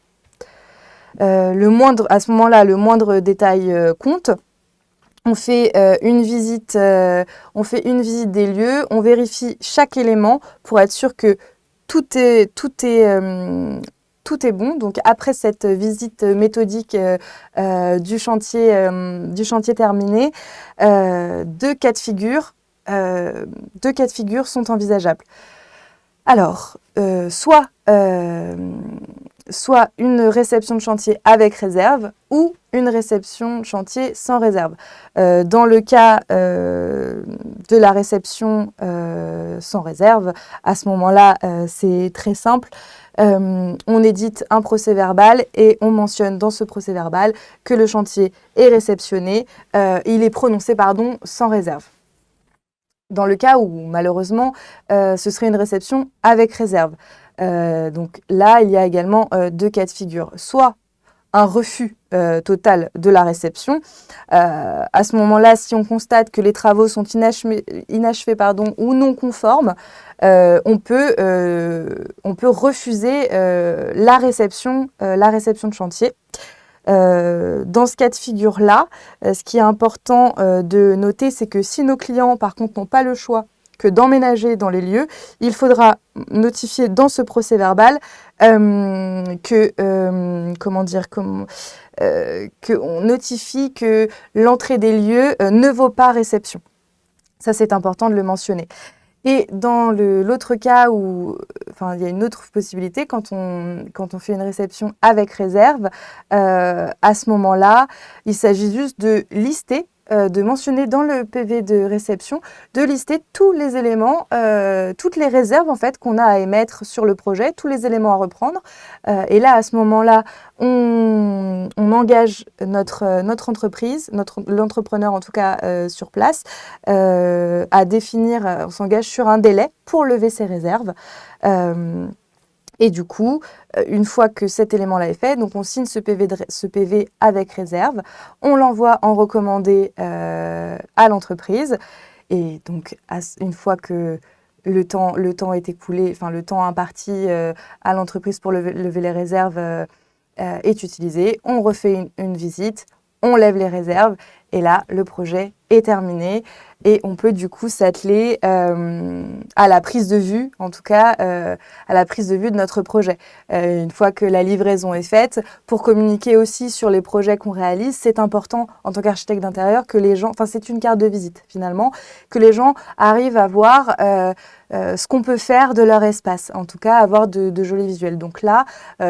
À ce moment-là, le moindre détail compte. On fait une visite des lieux, on vérifie chaque élément pour être sûr que tout est bon. Donc après cette visite méthodique du chantier terminé, deux cas de figure sont envisageables. Alors, soit une réception de chantier avec réserve ou une réception de chantier sans réserve. Dans le cas de la réception sans réserve, à ce moment-là, c'est très simple. On édite un procès-verbal et on mentionne dans ce procès-verbal que le chantier est réceptionné, il est prononcé sans réserve. Dans le cas où, malheureusement, ce serait une réception avec réserve. Donc là, il y a également deux cas de figure. Soit un refus total de la réception. À ce moment-là, si on constate que les travaux sont inachevés ou non conformes, on peut refuser la réception de chantier. Dans ce cas de figure-là, ce qui est important de noter, c'est que si nos clients, par contre, n'ont pas le choix que d'emménager dans les lieux, il faudra notifier dans ce procès-verbal qu'on notifie que l'entrée des lieux ne vaut pas réception. Ça, c'est important de le mentionner. Et dans l'autre cas où, il y a une autre possibilité, quand on fait une réception avec réserve, à ce moment-là, il s'agit juste de lister, de mentionner dans le PV de réception, de lister tous les éléments, toutes les réserves en fait qu'on a à émettre sur le projet, tous les éléments à reprendre. Et là, à ce moment-là, on engage notre entreprise, l'entrepreneur en tout cas sur place, à définir, on s'engage sur un délai pour lever ces réserves. Et du coup, une fois que cet élément-là est fait, donc on signe ce PV avec réserve, on l'envoie en recommandé à l'entreprise. Et donc, une fois que le temps est écoulé, le temps imparti à l'entreprise pour lever les réserves est utilisé, on refait une visite, on lève les réserves et là, le projet est terminé et on peut du coup s'atteler à la prise de vue, en tout cas à la prise de vue de notre projet. Une fois que la livraison est faite, pour communiquer aussi sur les projets qu'on réalise, c'est important en tant qu'architecte d'intérieur que les gens, c'est une carte de visite finalement, que les gens arrivent à voir ce qu'on peut faire de leur espace, en tout cas avoir de jolis visuels. Donc là,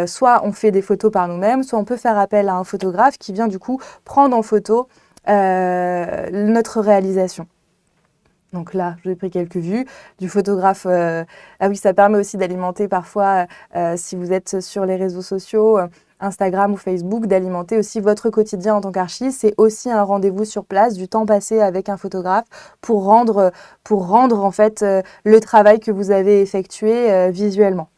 soit on fait des photos par nous-mêmes, soit on peut faire appel à un photographe qui vient du coup prendre en photo notre réalisation. Donc là, j'ai pris quelques vues du photographe. Ah oui, ça permet aussi d'alimenter parfois, si vous êtes sur les réseaux sociaux, Instagram ou Facebook, d'alimenter aussi votre quotidien en tant qu'archi. C'est aussi un rendez-vous sur place, du temps passé avec un photographe pour rendre en fait le travail que vous avez effectué visuellement.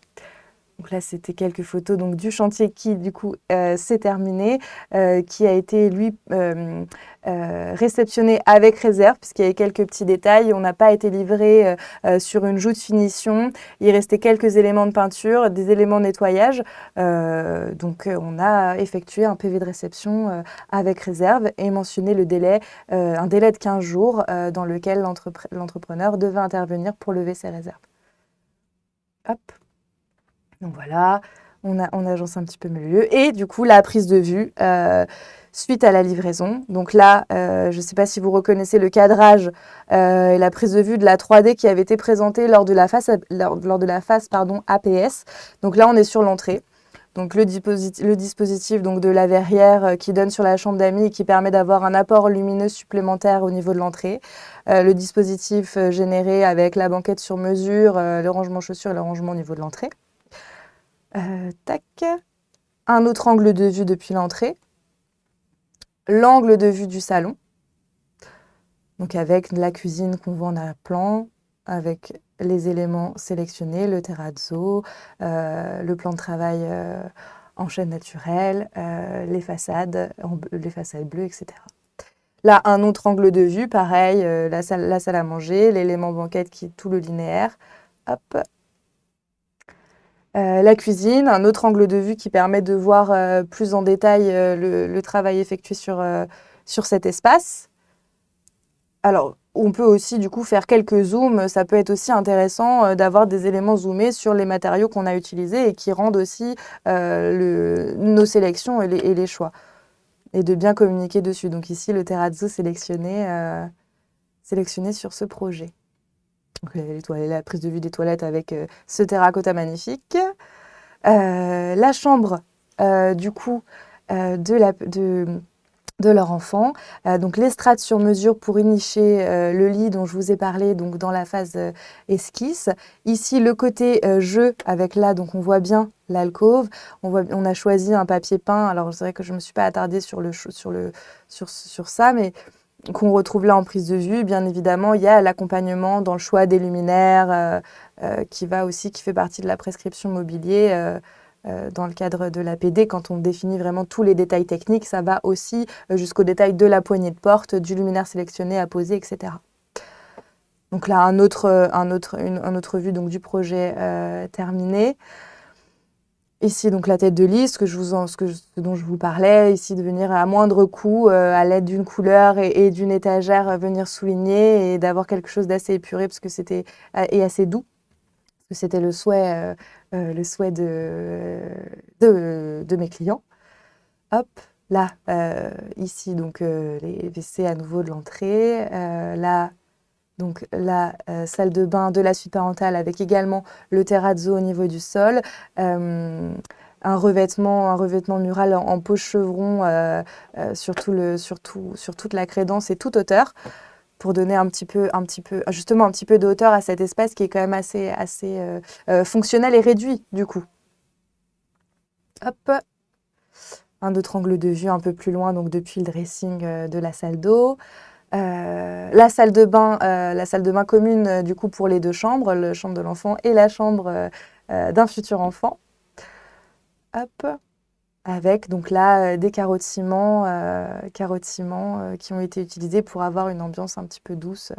Donc là, c'était quelques photos donc, du chantier qui, du coup, s'est terminé, qui a été, lui, réceptionné avec réserve, puisqu'il y avait quelques petits détails. On n'a pas été livré sur une joue de finition. Il restait quelques éléments de peinture, des éléments de nettoyage. Donc, on a effectué un PV de réception avec réserve et mentionné le délai, un délai de 15 jours dans lequel l'entrepreneur devait intervenir pour lever ses réserves. Hop. Donc voilà, on agence un petit peu mieux le lieu. Et du coup, la prise de vue suite à la livraison. Donc là, je ne sais pas si vous reconnaissez le cadrage et la prise de vue de la 3D qui avait été présentée lors de la phase APS. Donc là, on est sur l'entrée. Donc le dispositif donc, de la verrière qui donne sur la chambre d'amis et qui permet d'avoir un apport lumineux supplémentaire au niveau de l'entrée. Le dispositif généré avec la banquette sur mesure, le rangement chaussures et le rangement au niveau de l'entrée. Un autre angle de vue depuis l'entrée, l'angle de vue du salon, donc avec la cuisine qu'on voit en arrière-plan, avec les éléments sélectionnés, le terrazzo, le plan de travail en chêne naturel, les façades bleues, etc. Là, un autre angle de vue, pareil, la salle à manger, l'élément banquette qui est tout le linéaire. Hop. La cuisine, un autre angle de vue qui permet de voir plus en détail le travail effectué sur cet espace. Alors, on peut aussi du coup faire quelques zooms. Ça peut être aussi intéressant d'avoir des éléments zoomés sur les matériaux qu'on a utilisés et qui rendent aussi nos sélections et les choix. Et de bien communiquer dessus. Donc ici, le terrazzo sélectionné sur ce projet. Donc, la prise de vue des toilettes avec ce terracotta magnifique. La chambre, du coup, de leur enfant. Donc, l'estrade sur mesure pour nicher le lit dont je vous ai parlé donc, dans la phase esquisse. Ici, le côté jeu avec là, donc on voit bien l'alcôve. On a choisi un papier peint. Alors, c'est vrai que je ne me suis pas attardée sur ça, mais qu'on retrouve là en prise de vue. Bien évidemment, il y a l'accompagnement dans le choix des luminaires qui fait partie de la prescription mobilier dans le cadre de l'APD. Quand on définit vraiment tous les détails techniques, ça va aussi jusqu'au détail de la poignée de porte, du luminaire sélectionné à poser, etc. Donc là, une autre vue donc, du projet terminé. Ici, donc la tête de liste, ce dont je vous parlais, ici de venir à moindre coût, à l'aide d'une couleur et d'une étagère, venir souligner et d'avoir quelque chose d'assez épuré parce que et assez doux, parce que c'était le souhait de mes clients. Hop, là, ici, donc les WC à nouveau de l'entrée, là. Donc la salle de bain de la suite parentale avec également le terrazzo au niveau du sol, un revêtement mural en peau chevron sur toute la crédence et toute hauteur pour donner justement un petit peu de hauteur à cet espace qui est quand même assez fonctionnel et réduit du coup. Hop, un autre angle de vue un peu plus loin, donc depuis le dressing de la salle d'eau. La salle de bain commune du coup pour les deux chambres, la chambre de l'enfant et la chambre d'un futur enfant. Hop, avec donc là des carreaux de ciment qui ont été utilisés pour avoir une ambiance un petit peu douce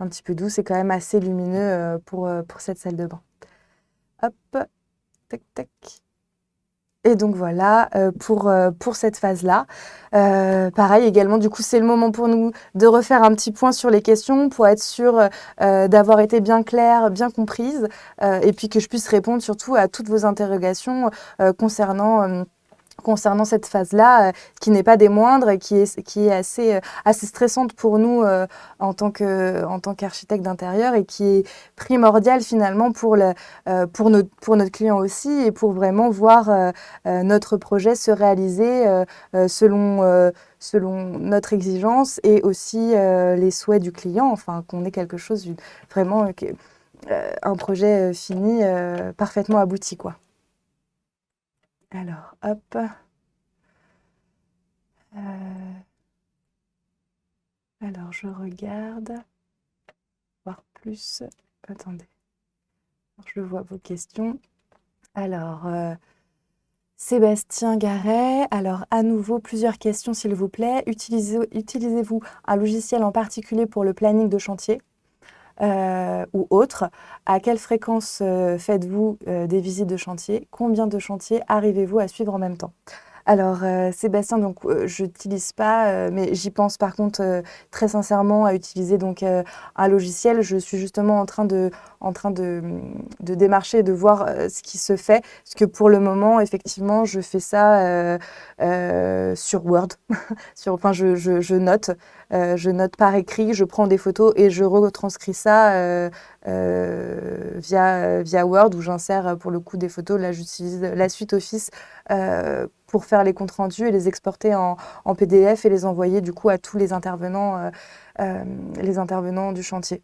et quand même assez lumineux pour cette salle de bain. Hop, tac tac. Et donc voilà pour cette phase-là. Pareil également, du coup, c'est le moment pour nous de refaire un petit point sur les questions pour être sûr d'avoir été bien claire, bien comprise, et puis que je puisse répondre surtout à toutes vos interrogations concernant cette phase-là, qui n'est pas des moindres et qui est assez stressante pour nous en tant qu'architecte d'intérieur et qui est primordiale finalement pour notre client aussi et pour vraiment voir notre projet se réaliser selon notre exigence et aussi les souhaits du client, enfin qu'on ait quelque chose vraiment, un projet fini, parfaitement abouti, quoi. Alors, hop. Alors, je regarde. Voir plus. Attendez. Je vois vos questions. Alors, Sébastien Garret. Alors, à nouveau, plusieurs questions, s'il vous plaît. Utilisez-vous un logiciel en particulier pour le planning de chantier ou autre? À quelle fréquence faites-vous des visites de chantier? Combien de chantiers arrivez-vous à suivre en même temps? Alors, Sébastien, donc je n'utilise pas, mais j'y pense par contre très sincèrement à utiliser donc un logiciel. Je suis justement en train de démarcher et de voir ce qui se fait, parce que pour le moment, effectivement, je fais ça sur Word. Enfin, je note par écrit, je prends des photos et je retranscris ça via Word, où j'insère pour le coup des photos. Là, j'utilise la suite Office pour faire les comptes rendus et les exporter en PDF et les envoyer du coup à tous les intervenants du chantier.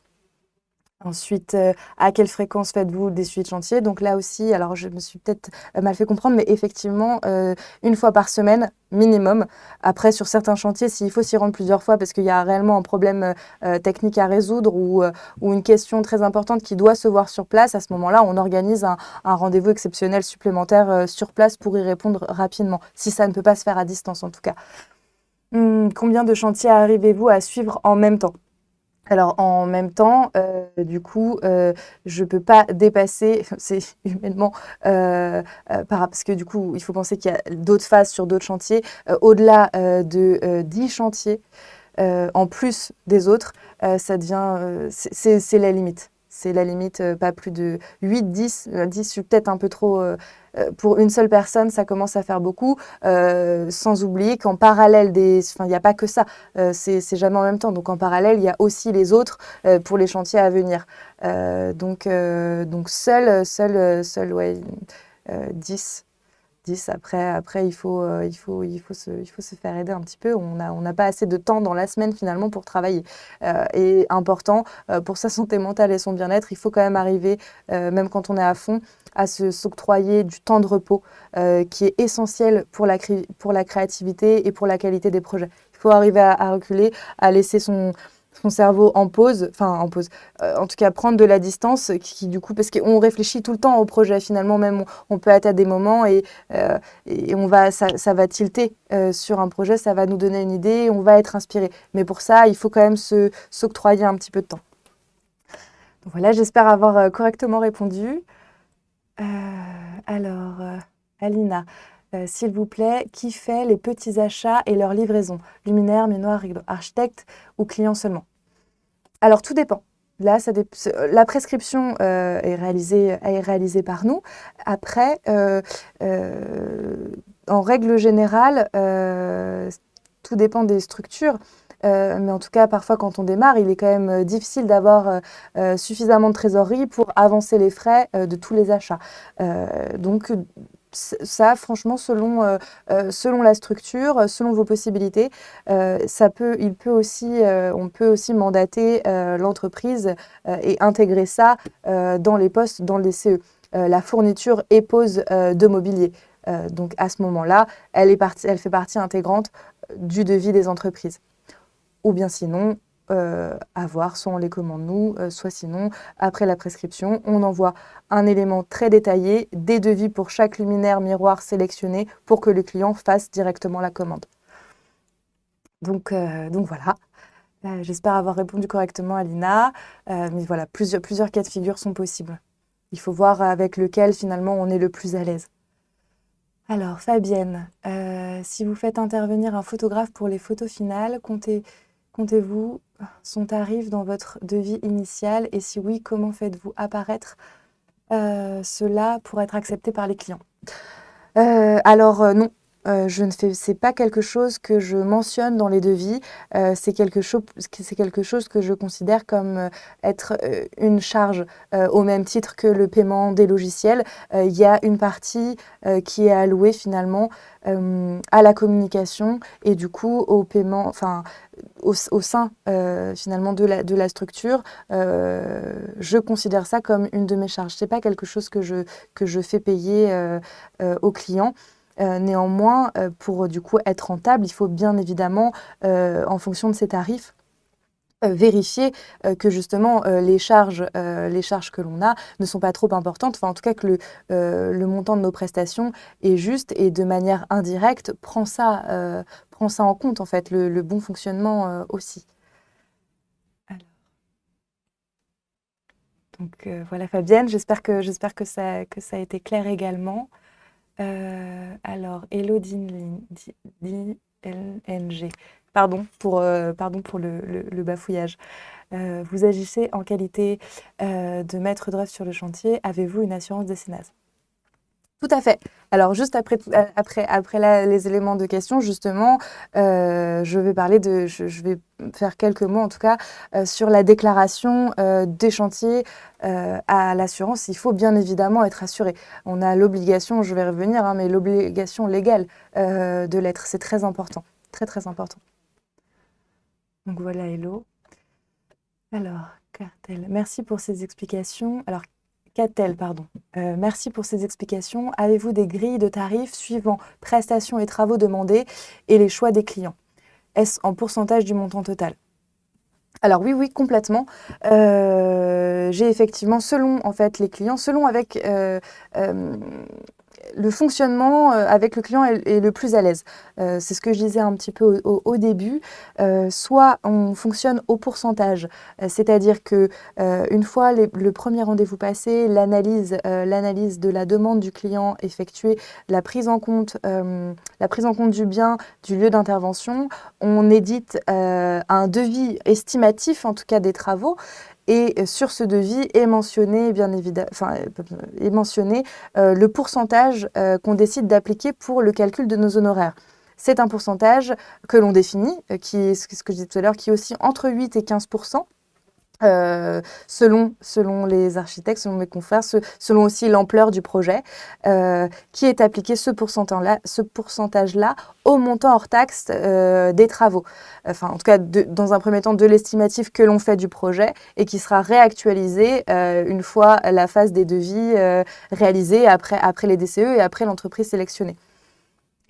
Ensuite, à quelle fréquence faites-vous des suivis de chantier? Donc là aussi, alors je me suis peut-être mal fait comprendre, mais effectivement, une fois par semaine minimum. Après, sur certains chantiers, s'il faut s'y rendre plusieurs fois parce qu'il y a réellement un problème technique à résoudre ou une question très importante qui doit se voir sur place, à ce moment-là, on organise un rendez-vous exceptionnel supplémentaire sur place pour y répondre rapidement, si ça ne peut pas se faire à distance en tout cas. Combien de chantiers arrivez-vous à suivre en même temps? Alors, en même temps, du coup, je ne peux pas dépasser, c'est humainement, parce que du coup, il faut penser qu'il y a d'autres phases sur d'autres chantiers, au-delà de 10 chantiers, en plus des autres, ça devient, c'est la limite. C'est la limite, pas plus de 8, 10. 10, je suis peut-être un peu trop... pour une seule personne, ça commence à faire beaucoup, sans oublier qu'en parallèle il n'y a pas que ça, c'est jamais en même temps. Donc en parallèle, il y a aussi les autres pour les chantiers à venir. Donc seul ouais, 10. Après il faut se faire aider un petit peu. On n'a pas assez de temps dans la semaine finalement pour travailler. Et important pour sa santé mentale et son bien-être, il faut quand même arriver, même quand on est à fond, à s'octroyer du temps de repos qui est essentiel pour la créativité et pour la qualité des projets. Il faut arriver à reculer, à laisser son cerveau en pause, en tout cas prendre de la distance, qui du coup, parce qu'on réfléchit tout le temps au projet finalement, même on peut être à des moments et ça va tilter sur un projet, ça va nous donner une idée, on va être inspiré. Mais pour ça, il faut quand même s'octroyer un petit peu de temps. Donc voilà, j'espère avoir correctement répondu. Alina, s'il vous plaît, qui fait les petits achats et leur livraison? Luminaire, minoir, rideau, architecte ou client seulement? Alors, tout dépend. Là, la prescription est réalisée par nous. Après, en règle générale, tout dépend des structures. Mais en tout cas, parfois, quand on démarre, il est quand même difficile d'avoir suffisamment de trésorerie pour avancer les frais de tous les achats. Donc, ça, franchement, selon la structure, selon vos possibilités, on peut aussi mandater l'entreprise et intégrer ça dans les postes, dans le DCE. La fourniture et pose de mobilier. Donc, à ce moment-là, elle fait partie intégrante du devis des entreprises. Ou bien sinon, soit on les commande nous, soit sinon, après la prescription, on envoie un élément très détaillé, des devis pour chaque luminaire, miroir sélectionné pour que le client fasse directement la commande. Donc voilà, j'espère avoir répondu correctement à Lina, mais voilà, plusieurs cas de figure sont possibles. Il faut voir avec lequel finalement on est le plus à l'aise. Alors Fabienne, si vous faites intervenir un photographe pour les photos finales, comptez-vous son tarif dans votre devis initial et si oui, comment faites-vous apparaître cela pour être accepté par les clients? Non, c'est pas quelque chose que je mentionne dans les devis. C'est quelque chose que je considère comme être une charge au même titre que le paiement des logiciels. Il y a une partie qui est allouée finalement à la communication et du coup au paiement, enfin au sein finalement de la structure. Je considère ça comme une de mes charges. C'est pas quelque chose que je fais payer aux clients. Néanmoins, pour du coup être rentable, il faut bien évidemment, en fonction de ces tarifs, vérifier que justement les charges que l'on a ne sont pas trop importantes, enfin en tout cas que le montant de nos prestations est juste et de manière indirecte prend ça en compte en fait, le bon fonctionnement aussi. Alors. Donc voilà Fabienne, j'espère que ça a été clair également. Alors, Elodine LNG. Pardon pour le bafouillage. Vous agissez en qualité de maître d'œuvre sur le chantier. Avez-vous une assurance décennale? Tout à fait. Alors, juste après les éléments de question, justement, je vais faire quelques mots, en tout cas, sur la déclaration des chantiers à l'assurance. Il faut bien évidemment être assuré. On a l'obligation, je vais revenir, mais l'obligation légale de l'être. C'est très important. Très, très important. Donc voilà, hello. Alors, Cartel, merci pour ces explications. Alors, Catel, pardon. Merci pour ces explications. Avez-vous des grilles de tarifs suivant prestations et travaux demandés et les choix des clients? Est-ce en pourcentage du montant total? Alors oui, complètement. J'ai effectivement, selon en fait les clients, selon avec le fonctionnement avec le client est le plus à l'aise. C'est ce que je disais un petit peu au début. Soit on fonctionne au pourcentage, c'est-à-dire que une fois le premier rendez-vous passé, l'analyse de la demande du client effectuée, la prise en compte du bien, du lieu d'intervention, on édite un devis estimatif, en tout cas des travaux. Et sur ce devis est mentionné, bien évidemment, le pourcentage qu'on décide d'appliquer pour le calcul de nos honoraires. C'est un pourcentage que l'on définit, qui est ce que je disais tout à l'heure, qui est aussi entre 8 et 15%. Selon les architectes, selon mes confrères, selon aussi l'ampleur du projet, qui est appliqué ce pourcentage-là au montant hors taxe des travaux. Enfin, en tout cas, dans un premier temps, de l'estimatif que l'on fait du projet et qui sera réactualisé une fois la phase des devis réalisée après les DCE et après l'entreprise sélectionnée.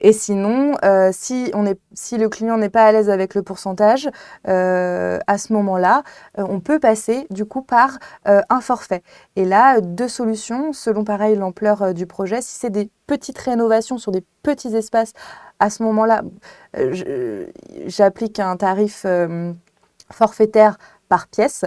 Et sinon, si le client n'est pas à l'aise avec le pourcentage, à ce moment-là, on peut passer du coup par un forfait. Et là, deux solutions, selon pareil l'ampleur du projet. Si c'est des petites rénovations sur des petits espaces, à ce moment-là, j'applique un tarif forfaitaire par pièce.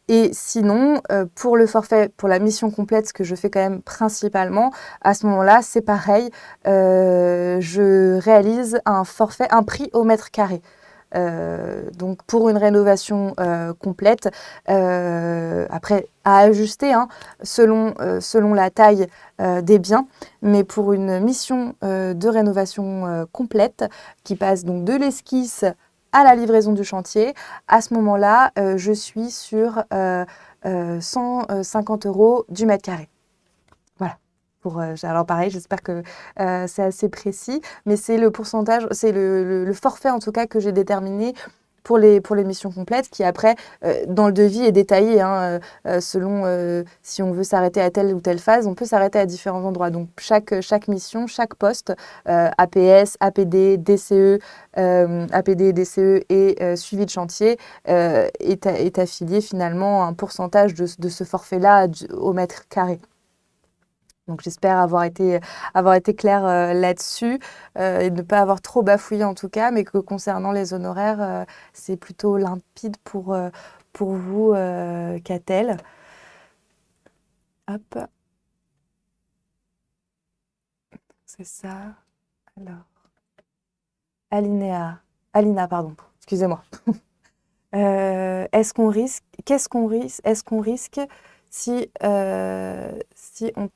Et sinon, pour le forfait, pour la mission complète, ce que je fais quand même principalement, à ce moment-là, c'est pareil, je réalise un forfait, un prix au mètre carré. Donc pour une rénovation complète, après à ajuster hein, selon la taille des biens, mais pour une mission de rénovation complète qui passe donc de l'esquisse à la livraison du chantier, à ce moment-là, je suis sur 150 € du mètre carré. Voilà. Alors pareil, j'espère que c'est assez précis, mais c'est le pourcentage, c'est le forfait en tout cas que j'ai déterminé pour les missions complètes, qui après, dans le devis, est détaillé hein, selon si on veut s'arrêter à telle ou telle phase, on peut s'arrêter à différents endroits. Donc chaque mission, chaque poste, APS, APD, DCE, APD, DCE et suivi de chantier est affilié finalement à un pourcentage de ce forfait-là au mètre carré. Donc j'espère avoir été claire là-dessus et ne pas avoir trop bafouillé en tout cas, mais que concernant les honoraires, c'est plutôt limpide pour vous, Catel. Hop. C'est ça. Alors. Alina, pardon. Excusez-moi. Qu'est-ce qu'on risque si on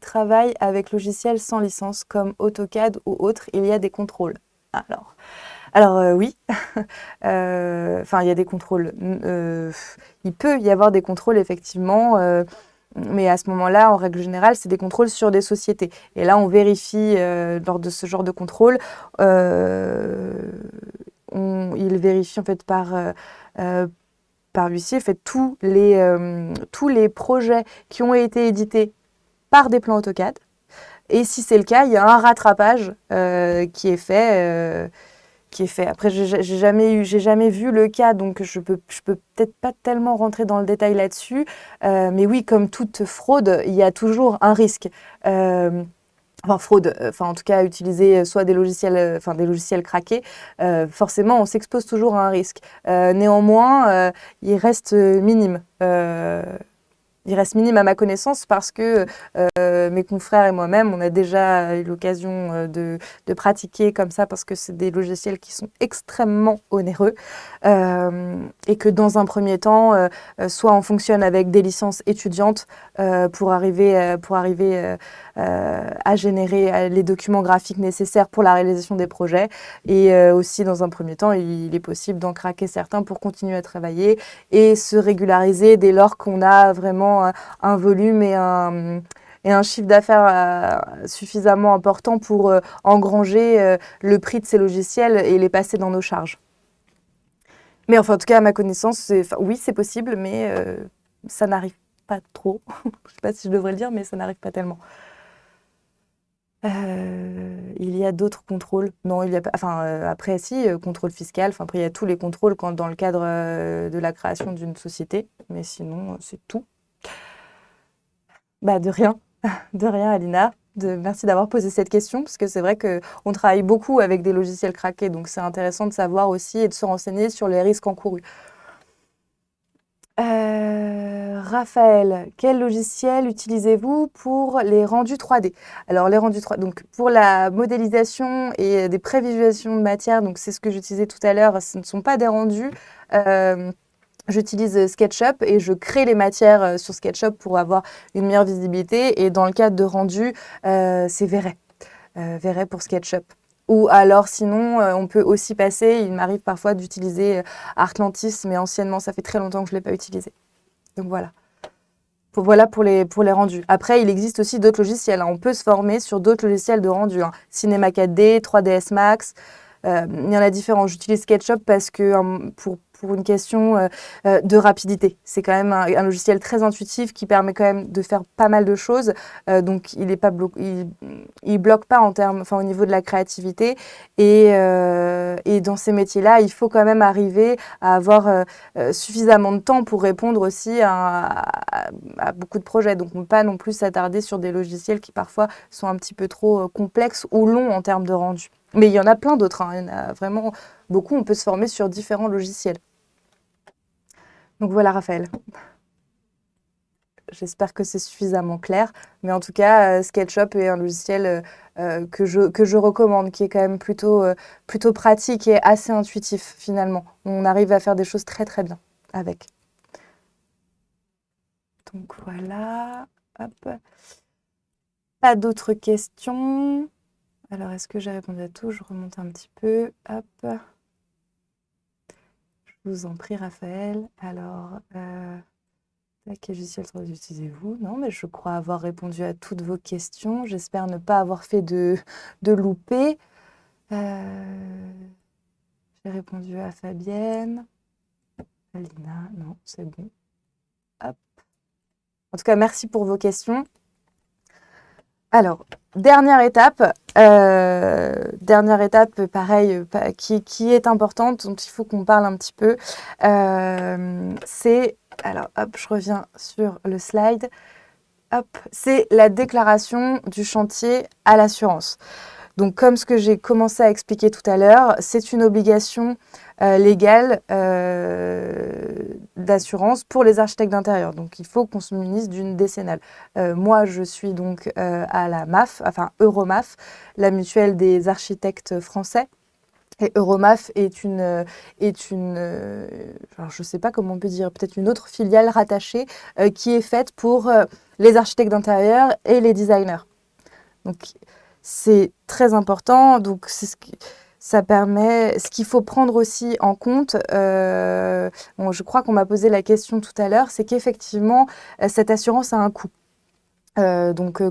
travaille avec logiciel sans licence comme AutoCAD ou autre, il y a des contrôles. Alors oui, enfin il y a des contrôles. Il peut y avoir des contrôles effectivement, mais à ce moment-là, en règle générale, c'est des contrôles sur des sociétés. Et là, on vérifie lors de ce genre de contrôle, il vérifie en fait par l'huissier, fait tous les projets qui ont été édités par des plans AutoCAD. Et si c'est le cas, il y a un rattrapage qui est fait. Après, j'ai jamais vu le cas, donc je peux peut-être pas tellement rentrer dans le détail là-dessus. Mais oui, comme toute fraude, il y a toujours un risque. Fraude, en tout cas utiliser soit des logiciels craqués, forcément on s'expose toujours à un risque. Néanmoins, il reste minime. Il reste minime à ma connaissance parce que mes confrères et moi-même, on a déjà eu l'occasion de pratiquer comme ça parce que c'est des logiciels qui sont extrêmement onéreux et que dans un premier temps, soit on fonctionne avec des licences étudiantes pour arriver à générer les documents graphiques nécessaires pour la réalisation des projets et aussi dans un premier temps, il est possible d'en craquer certains pour continuer à travailler et se régulariser dès lors qu'on a vraiment un volume et un chiffre d'affaires suffisamment important pour engranger le prix de ces logiciels et les passer dans nos charges. Mais enfin, en tout cas, à ma connaissance, oui, c'est possible, mais ça n'arrive pas trop. Je ne sais pas si je devrais le dire, mais ça n'arrive pas tellement. Il y a d'autres contrôles. Non, il y a pas. Après, si, contrôle fiscal. Après, il y a tous les contrôles dans le cadre de la création d'une société. Mais sinon, c'est tout. De rien. De rien, Alina. Merci d'avoir posé cette question, parce que c'est vrai qu'on travaille beaucoup avec des logiciels craqués, donc c'est intéressant de savoir aussi et de se renseigner sur les risques encourus. Raphaël, quel logiciel utilisez-vous pour les rendus 3D? Alors les rendus 3D, donc pour la modélisation et des prévisualisations de matière, donc c'est ce que j'utilisais tout à l'heure, ce ne sont pas des rendus. J'utilise SketchUp et je crée les matières sur SketchUp pour avoir une meilleure visibilité. Et dans le cadre de rendu, c'est Véray. Véray pour SketchUp. Ou alors sinon, on peut aussi passer, il m'arrive parfois d'utiliser Arclantis, mais anciennement, ça fait très longtemps que je ne l'ai pas utilisé. Donc voilà. Voilà pour les rendus. Après, il existe aussi d'autres logiciels. On peut se former sur d'autres logiciels de rendu. Cinema 4D, 3ds Max. Il y en a différents. J'utilise SketchUp parce que pour une question de rapidité. C'est quand même un logiciel très intuitif qui permet quand même de faire pas mal de choses. Donc, il bloque pas au niveau de la créativité. Et dans ces métiers-là, il faut quand même arriver à avoir suffisamment de temps pour répondre aussi à beaucoup de projets. Donc, on ne peut pas non plus s'attarder sur des logiciels qui parfois sont un petit peu trop complexes ou longs en termes de rendu. Mais il y en a plein d'autres, il y en a vraiment beaucoup, on peut se former sur différents logiciels. Donc voilà Raphaël. j'espère que c'est suffisamment clair. Mais en tout cas, SketchUp est un logiciel que je recommande, qui est quand même plutôt pratique et assez intuitif finalement. On arrive à faire des choses très très bien avec. Donc voilà. Hop. Pas d'autres questions. Alors, est-ce que j'ai répondu à tout? Je remonte un petit peu. Hop. Je vous en prie, Raphaël. Alors, quel logiciel utilisez-vous? Non, mais je crois avoir répondu à toutes vos questions. J'espère ne pas avoir fait de loupé. J'ai répondu à Fabienne. Alina, non, c'est bon. Hop. En tout cas, merci pour vos questions. Alors, dernière étape, pareil, qui est importante, dont il faut qu'on parle un petit peu. Alors, hop, je reviens sur le slide. Hop, c'est la déclaration du chantier à l'assurance. Donc, comme ce que j'ai commencé à expliquer tout à l'heure, c'est une obligation légale d'assurance pour les architectes d'intérieur. Donc, il faut qu'on se munisse d'une décennale. Moi, je suis donc à la MAF, enfin Euromaf, la mutuelle des architectes français. Et Euromaf est une alors je ne sais pas comment on peut dire, peut-être une autre filiale rattachée qui est faite pour les architectes d'intérieur et les designers. Donc, c'est très important. Donc, c'est ça permet. Ce qu'il faut prendre aussi en compte, je crois qu'on m'a posé la question tout à l'heure, c'est qu'effectivement, cette assurance a un coût.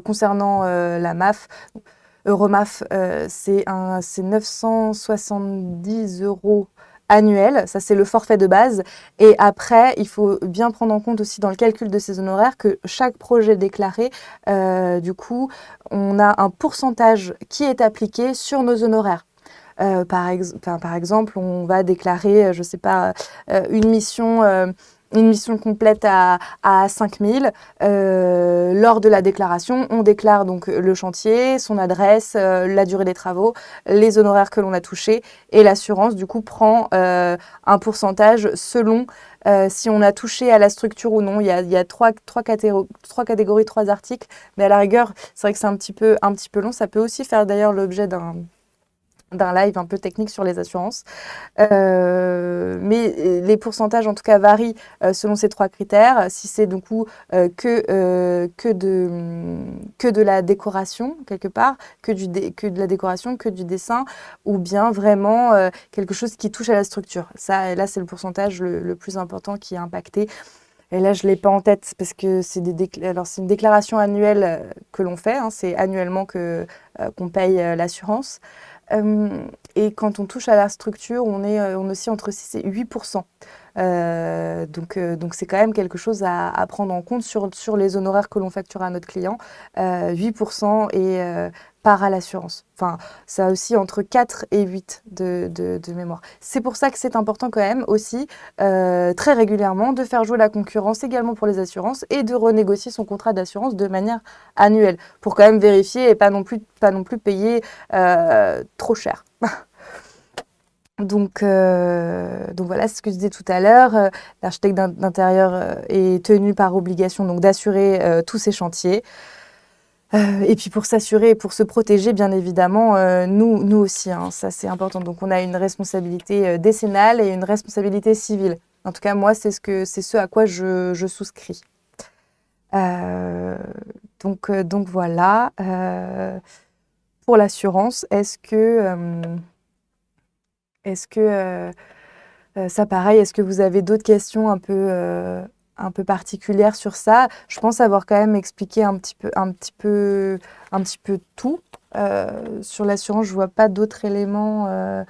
Concernant la MAF, Euromaf, c'est 970 € annuel, ça c'est le forfait de base. Et après, il faut bien prendre en compte aussi dans le calcul de ces honoraires que chaque projet déclaré, du coup, on a un pourcentage qui est appliqué sur nos honoraires. Par exemple, on va déclarer, je ne sais pas, une mission complète à 5 000. Lors de la déclaration, on déclare donc le chantier, son adresse, la durée des travaux, les honoraires que l'on a touchés et l'assurance du coup prend un pourcentage selon si on a touché à la structure ou non. Il y a trois catégories, 3 articles, mais à la rigueur, c'est vrai que c'est un petit peu long. Ça peut aussi faire d'ailleurs l'objet d'un live un peu technique sur les assurances. Mais les pourcentages, en tout cas, varient selon ces 3 critères. Si c'est du coup que de la décoration, quelque part, que de la décoration, que du dessin, ou bien vraiment quelque chose qui touche à la structure. Ça, là, c'est le pourcentage le plus important qui est impacté. Et là, je ne l'ai pas en tête parce que c'est une déclaration annuelle que l'on fait. Hein, c'est annuellement qu'on paye l'assurance. Et quand on touche à la structure, on est aussi entre 6 et 8%. Donc c'est quand même quelque chose à prendre en compte sur les honoraires que l'on facture à notre client. 8% et part à l'assurance. Enfin, ça aussi entre 4 et 8 de mémoire. C'est pour ça que c'est important quand même aussi, très régulièrement, de faire jouer la concurrence également pour les assurances et de renégocier son contrat d'assurance de manière annuelle pour quand même vérifier et pas non plus payer trop cher. Donc voilà, c'est ce que je disais tout à l'heure. L'architecte d'intérieur est tenu par obligation donc d'assurer tous ses chantiers. Et puis pour s'assurer et pour se protéger, bien évidemment, nous aussi, hein, ça c'est important. Donc on a une responsabilité décennale et une responsabilité civile. En tout cas, moi, c'est ce à quoi je souscris. Donc voilà. Pour l'assurance, est-ce que ça, pareil, est-ce que vous avez d'autres questions un peu particulières sur ça? Je pense avoir quand même expliqué un petit peu tout. Sur l'assurance, je vois pas d'autres éléments à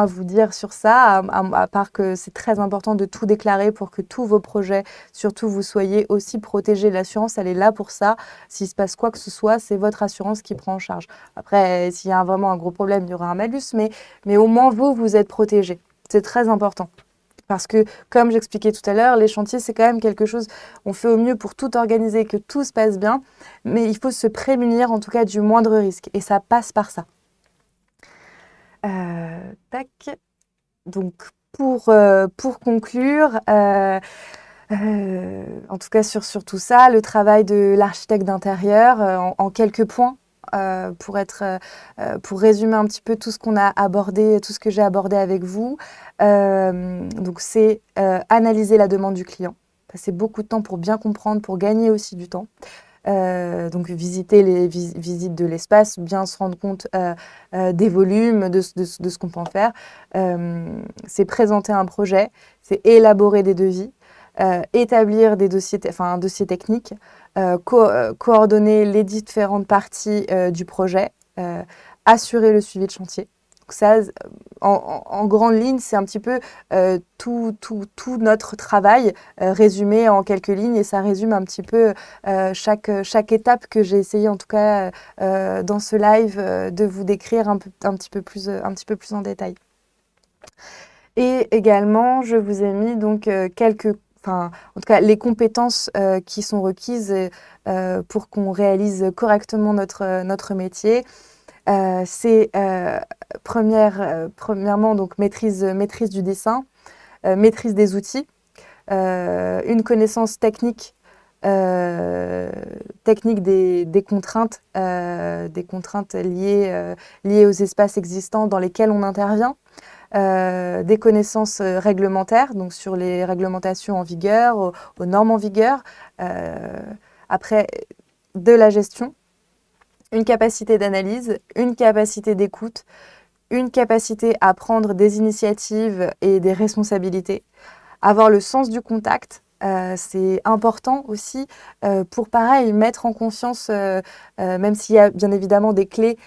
vous dire sur ça, à part que c'est très important de tout déclarer pour que tous vos projets, surtout, vous soyez aussi protégés. L'assurance, elle est là pour ça. S'il se passe quoi que ce soit, c'est votre assurance qui prend en charge. Après, s'il y a vraiment un gros problème, il y aura un malus, mais au moins, vous êtes protégés. C'est très important. Parce que, comme j'expliquais tout à l'heure, les chantiers, c'est quand même quelque chose, on fait au mieux pour tout organiser, que tout se passe bien, mais il faut se prémunir en tout cas du moindre risque, et ça passe par ça. Tac. Donc, pour conclure, En tout cas, sur tout ça, le travail de l'architecte d'intérieur, en quelques points, pour résumer un petit peu tout ce qu'on a abordé, tout ce que j'ai abordé avec vous. Donc, c'est analyser la demande du client, passer beaucoup de temps pour bien comprendre, pour gagner aussi du temps. Donc visiter les visites de l'espace, bien se rendre compte des volumes, de ce qu'on peut en faire. C'est présenter un projet, c'est élaborer des devis, établir un dossier technique, coordonner les différentes parties du projet, assurer le suivi de chantier. Donc ça, en grande ligne, c'est un petit peu tout notre travail résumé en quelques lignes, et ça résume un petit peu chaque étape que j'ai essayé, en tout cas dans ce live, de vous décrire un petit peu plus en détail. Et également, je vous ai mis donc en tout cas, les compétences qui sont requises pour qu'on réalise correctement notre métier. C'est premièrement donc maîtrise du dessin, maîtrise des outils, une connaissance technique des contraintes liées aux espaces existants dans lesquels on intervient, des connaissances réglementaires, donc sur les réglementations en vigueur, aux normes en vigueur, après de la gestion, une capacité d'analyse, une capacité d'écoute, une capacité à prendre des initiatives et des responsabilités, avoir le sens du contact. C'est important aussi pour, pareil, mettre en confiance, même s'il y a bien évidemment des clés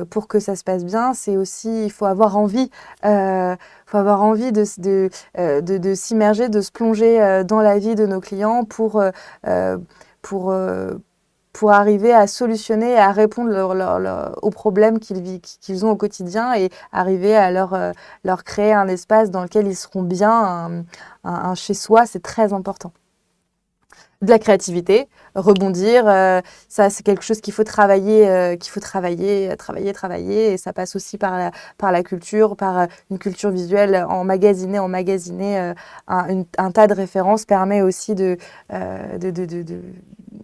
pour que ça se passe bien, c'est aussi, il faut avoir envie de s'immerger, de se plonger dans la vie de nos clients pour arriver à solutionner et à répondre aux problèmes qu'ils ont au quotidien, et arriver à leur créer un espace dans lequel ils seront bien, un chez-soi. C'est très important. De la créativité, rebondir, ça c'est quelque chose qu'il faut travailler, et ça passe aussi par la culture, par une culture visuelle. Emmagasiner un tas de références permet aussi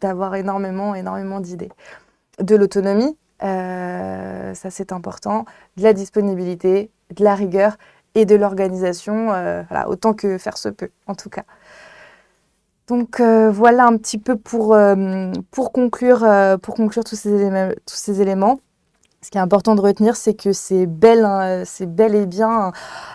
d'avoir énormément d'idées. De l'autonomie, ça c'est important, de la disponibilité, de la rigueur et de l'organisation, voilà, autant que faire se peut en tout cas. Donc voilà un petit peu pour conclure tous ces éléments. Ce qui est important de retenir, c'est que c'est bel et bien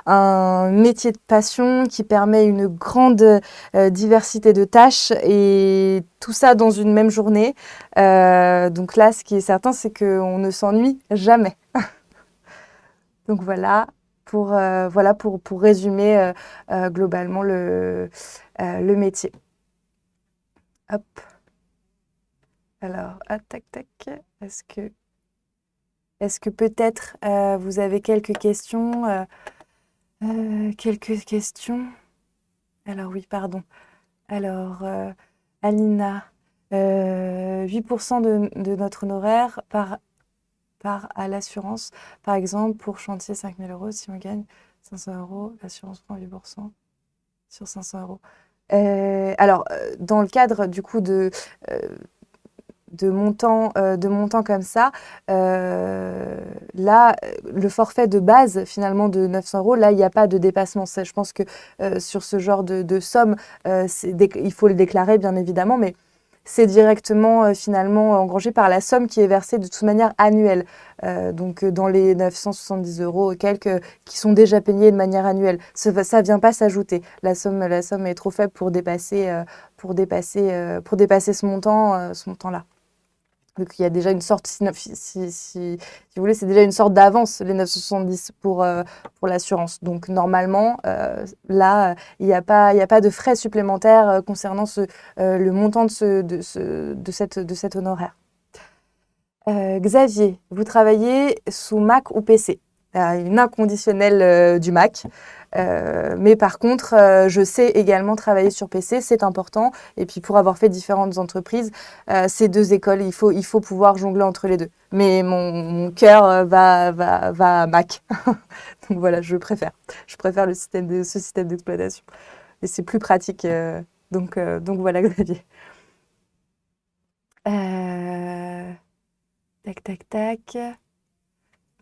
un métier de passion qui permet une grande diversité de tâches, et tout ça dans une même journée. Donc là, ce qui est certain, c'est qu'on ne s'ennuie jamais. Donc voilà pour résumer globalement le métier. Hop. Alors, tac. Est-ce que peut-être vous avez quelques questions Alors oui, pardon. Alors, Alina, 8% de notre honoraire part à l'assurance. Par exemple, pour chantier 5 000 €, si on gagne 500 €, l'assurance prend 8% sur 500 €. Alors, dans le cadre du coup de montants comme ça, là, le forfait de base finalement de 900 €, là, il n'y a pas de dépassement. Ça, je pense que sur ce genre de somme, il faut le déclarer bien évidemment, mais c'est directement finalement engrangé par la somme qui est versée de toute manière annuelle. Donc dans les 970 € quelques qui sont déjà payés de manière annuelle. Ça ne vient pas s'ajouter. La somme est trop faible pour dépasser ce montant-là. Donc il y a déjà une sorte, si vous voulez, c'est déjà une sorte d'avance, les 970 pour l'assurance. Donc normalement, là, il n'y a pas de frais supplémentaires concernant le montant de cet honoraire. Xavier, vous travaillez sous Mac ou PC? Une inconditionnelle du Mac. Mais par contre, je sais également travailler sur PC, c'est important. Et puis pour avoir fait différentes entreprises, ces deux écoles, il faut pouvoir jongler entre les deux. Mais mon cœur va à Mac. Donc voilà, je préfère ce système d'exploitation. Et c'est plus pratique Donc voilà, Xavier. Tac, tac, tac.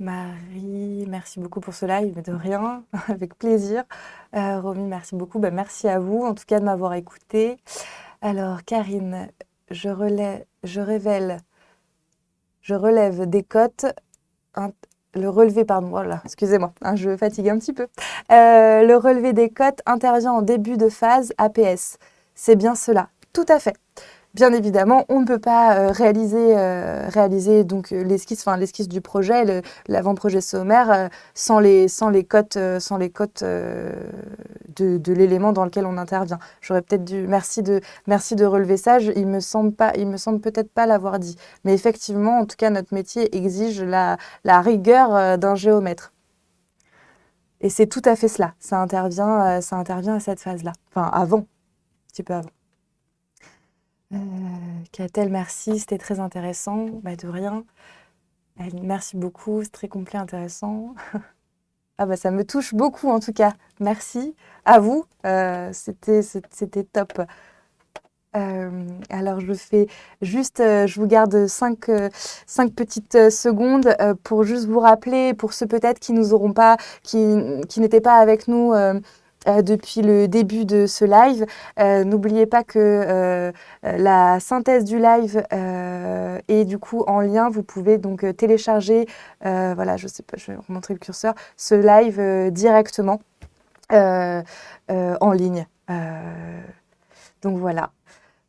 Marie, merci beaucoup pour ce live, mais de rien, avec plaisir. Romy, merci beaucoup. Merci à vous, en tout cas, de m'avoir écouté. Alors, Karine, je relève des cotes. Le relevé, pardon, voilà, excusez-moi, je fatigue un petit peu. Le relevé des cotes intervient en début de phase APS. C'est bien cela, tout à fait. Bien évidemment, on ne peut pas réaliser donc l'esquisse du projet, l'avant-projet sommaire, sans les cotes, de l'élément dans lequel on intervient. J'aurais peut-être dû, merci de relever ça. Il me semble peut-être pas l'avoir dit, mais effectivement, en tout cas, notre métier exige la rigueur d'un géomètre. Et c'est tout à fait cela. Ça intervient à cette phase-là. Enfin, avant, un petit peu avant. Catel, merci, c'était très intéressant. De rien. Merci beaucoup, c'est très complet, intéressant. Ça me touche beaucoup en tout cas. Merci à vous, c'était top. Alors je fais juste, je vous garde 5 petites secondes pour juste vous rappeler, pour ceux peut-être qui n'étaient pas avec nous depuis le début de ce live. N'oubliez pas que la synthèse du live est du coup en lien. Vous pouvez donc télécharger, voilà, je sais pas, je vais remontrer le curseur, ce live directement en ligne. Donc voilà.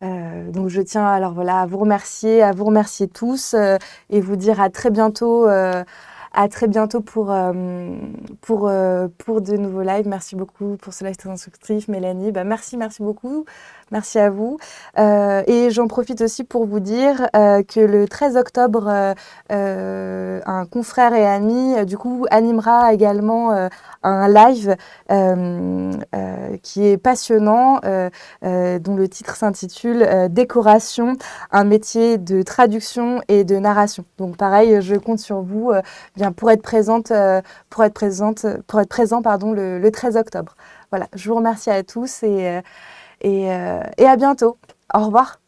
Donc je tiens alors voilà à vous remercier tous et vous dire à très bientôt. Pour de nouveaux lives. Merci beaucoup pour ce live très instructif, Mélanie. Merci beaucoup. Merci à vous. Et j'en profite aussi pour vous dire que le 13 octobre, un confrère et ami, du coup, animera également un live qui est passionnant, dont le titre s'intitule Décoration, un métier de traduction et de narration. Donc pareil, je compte sur vous pour être présent le 13 octobre. Voilà, je vous remercie à tous et à bientôt. Au revoir.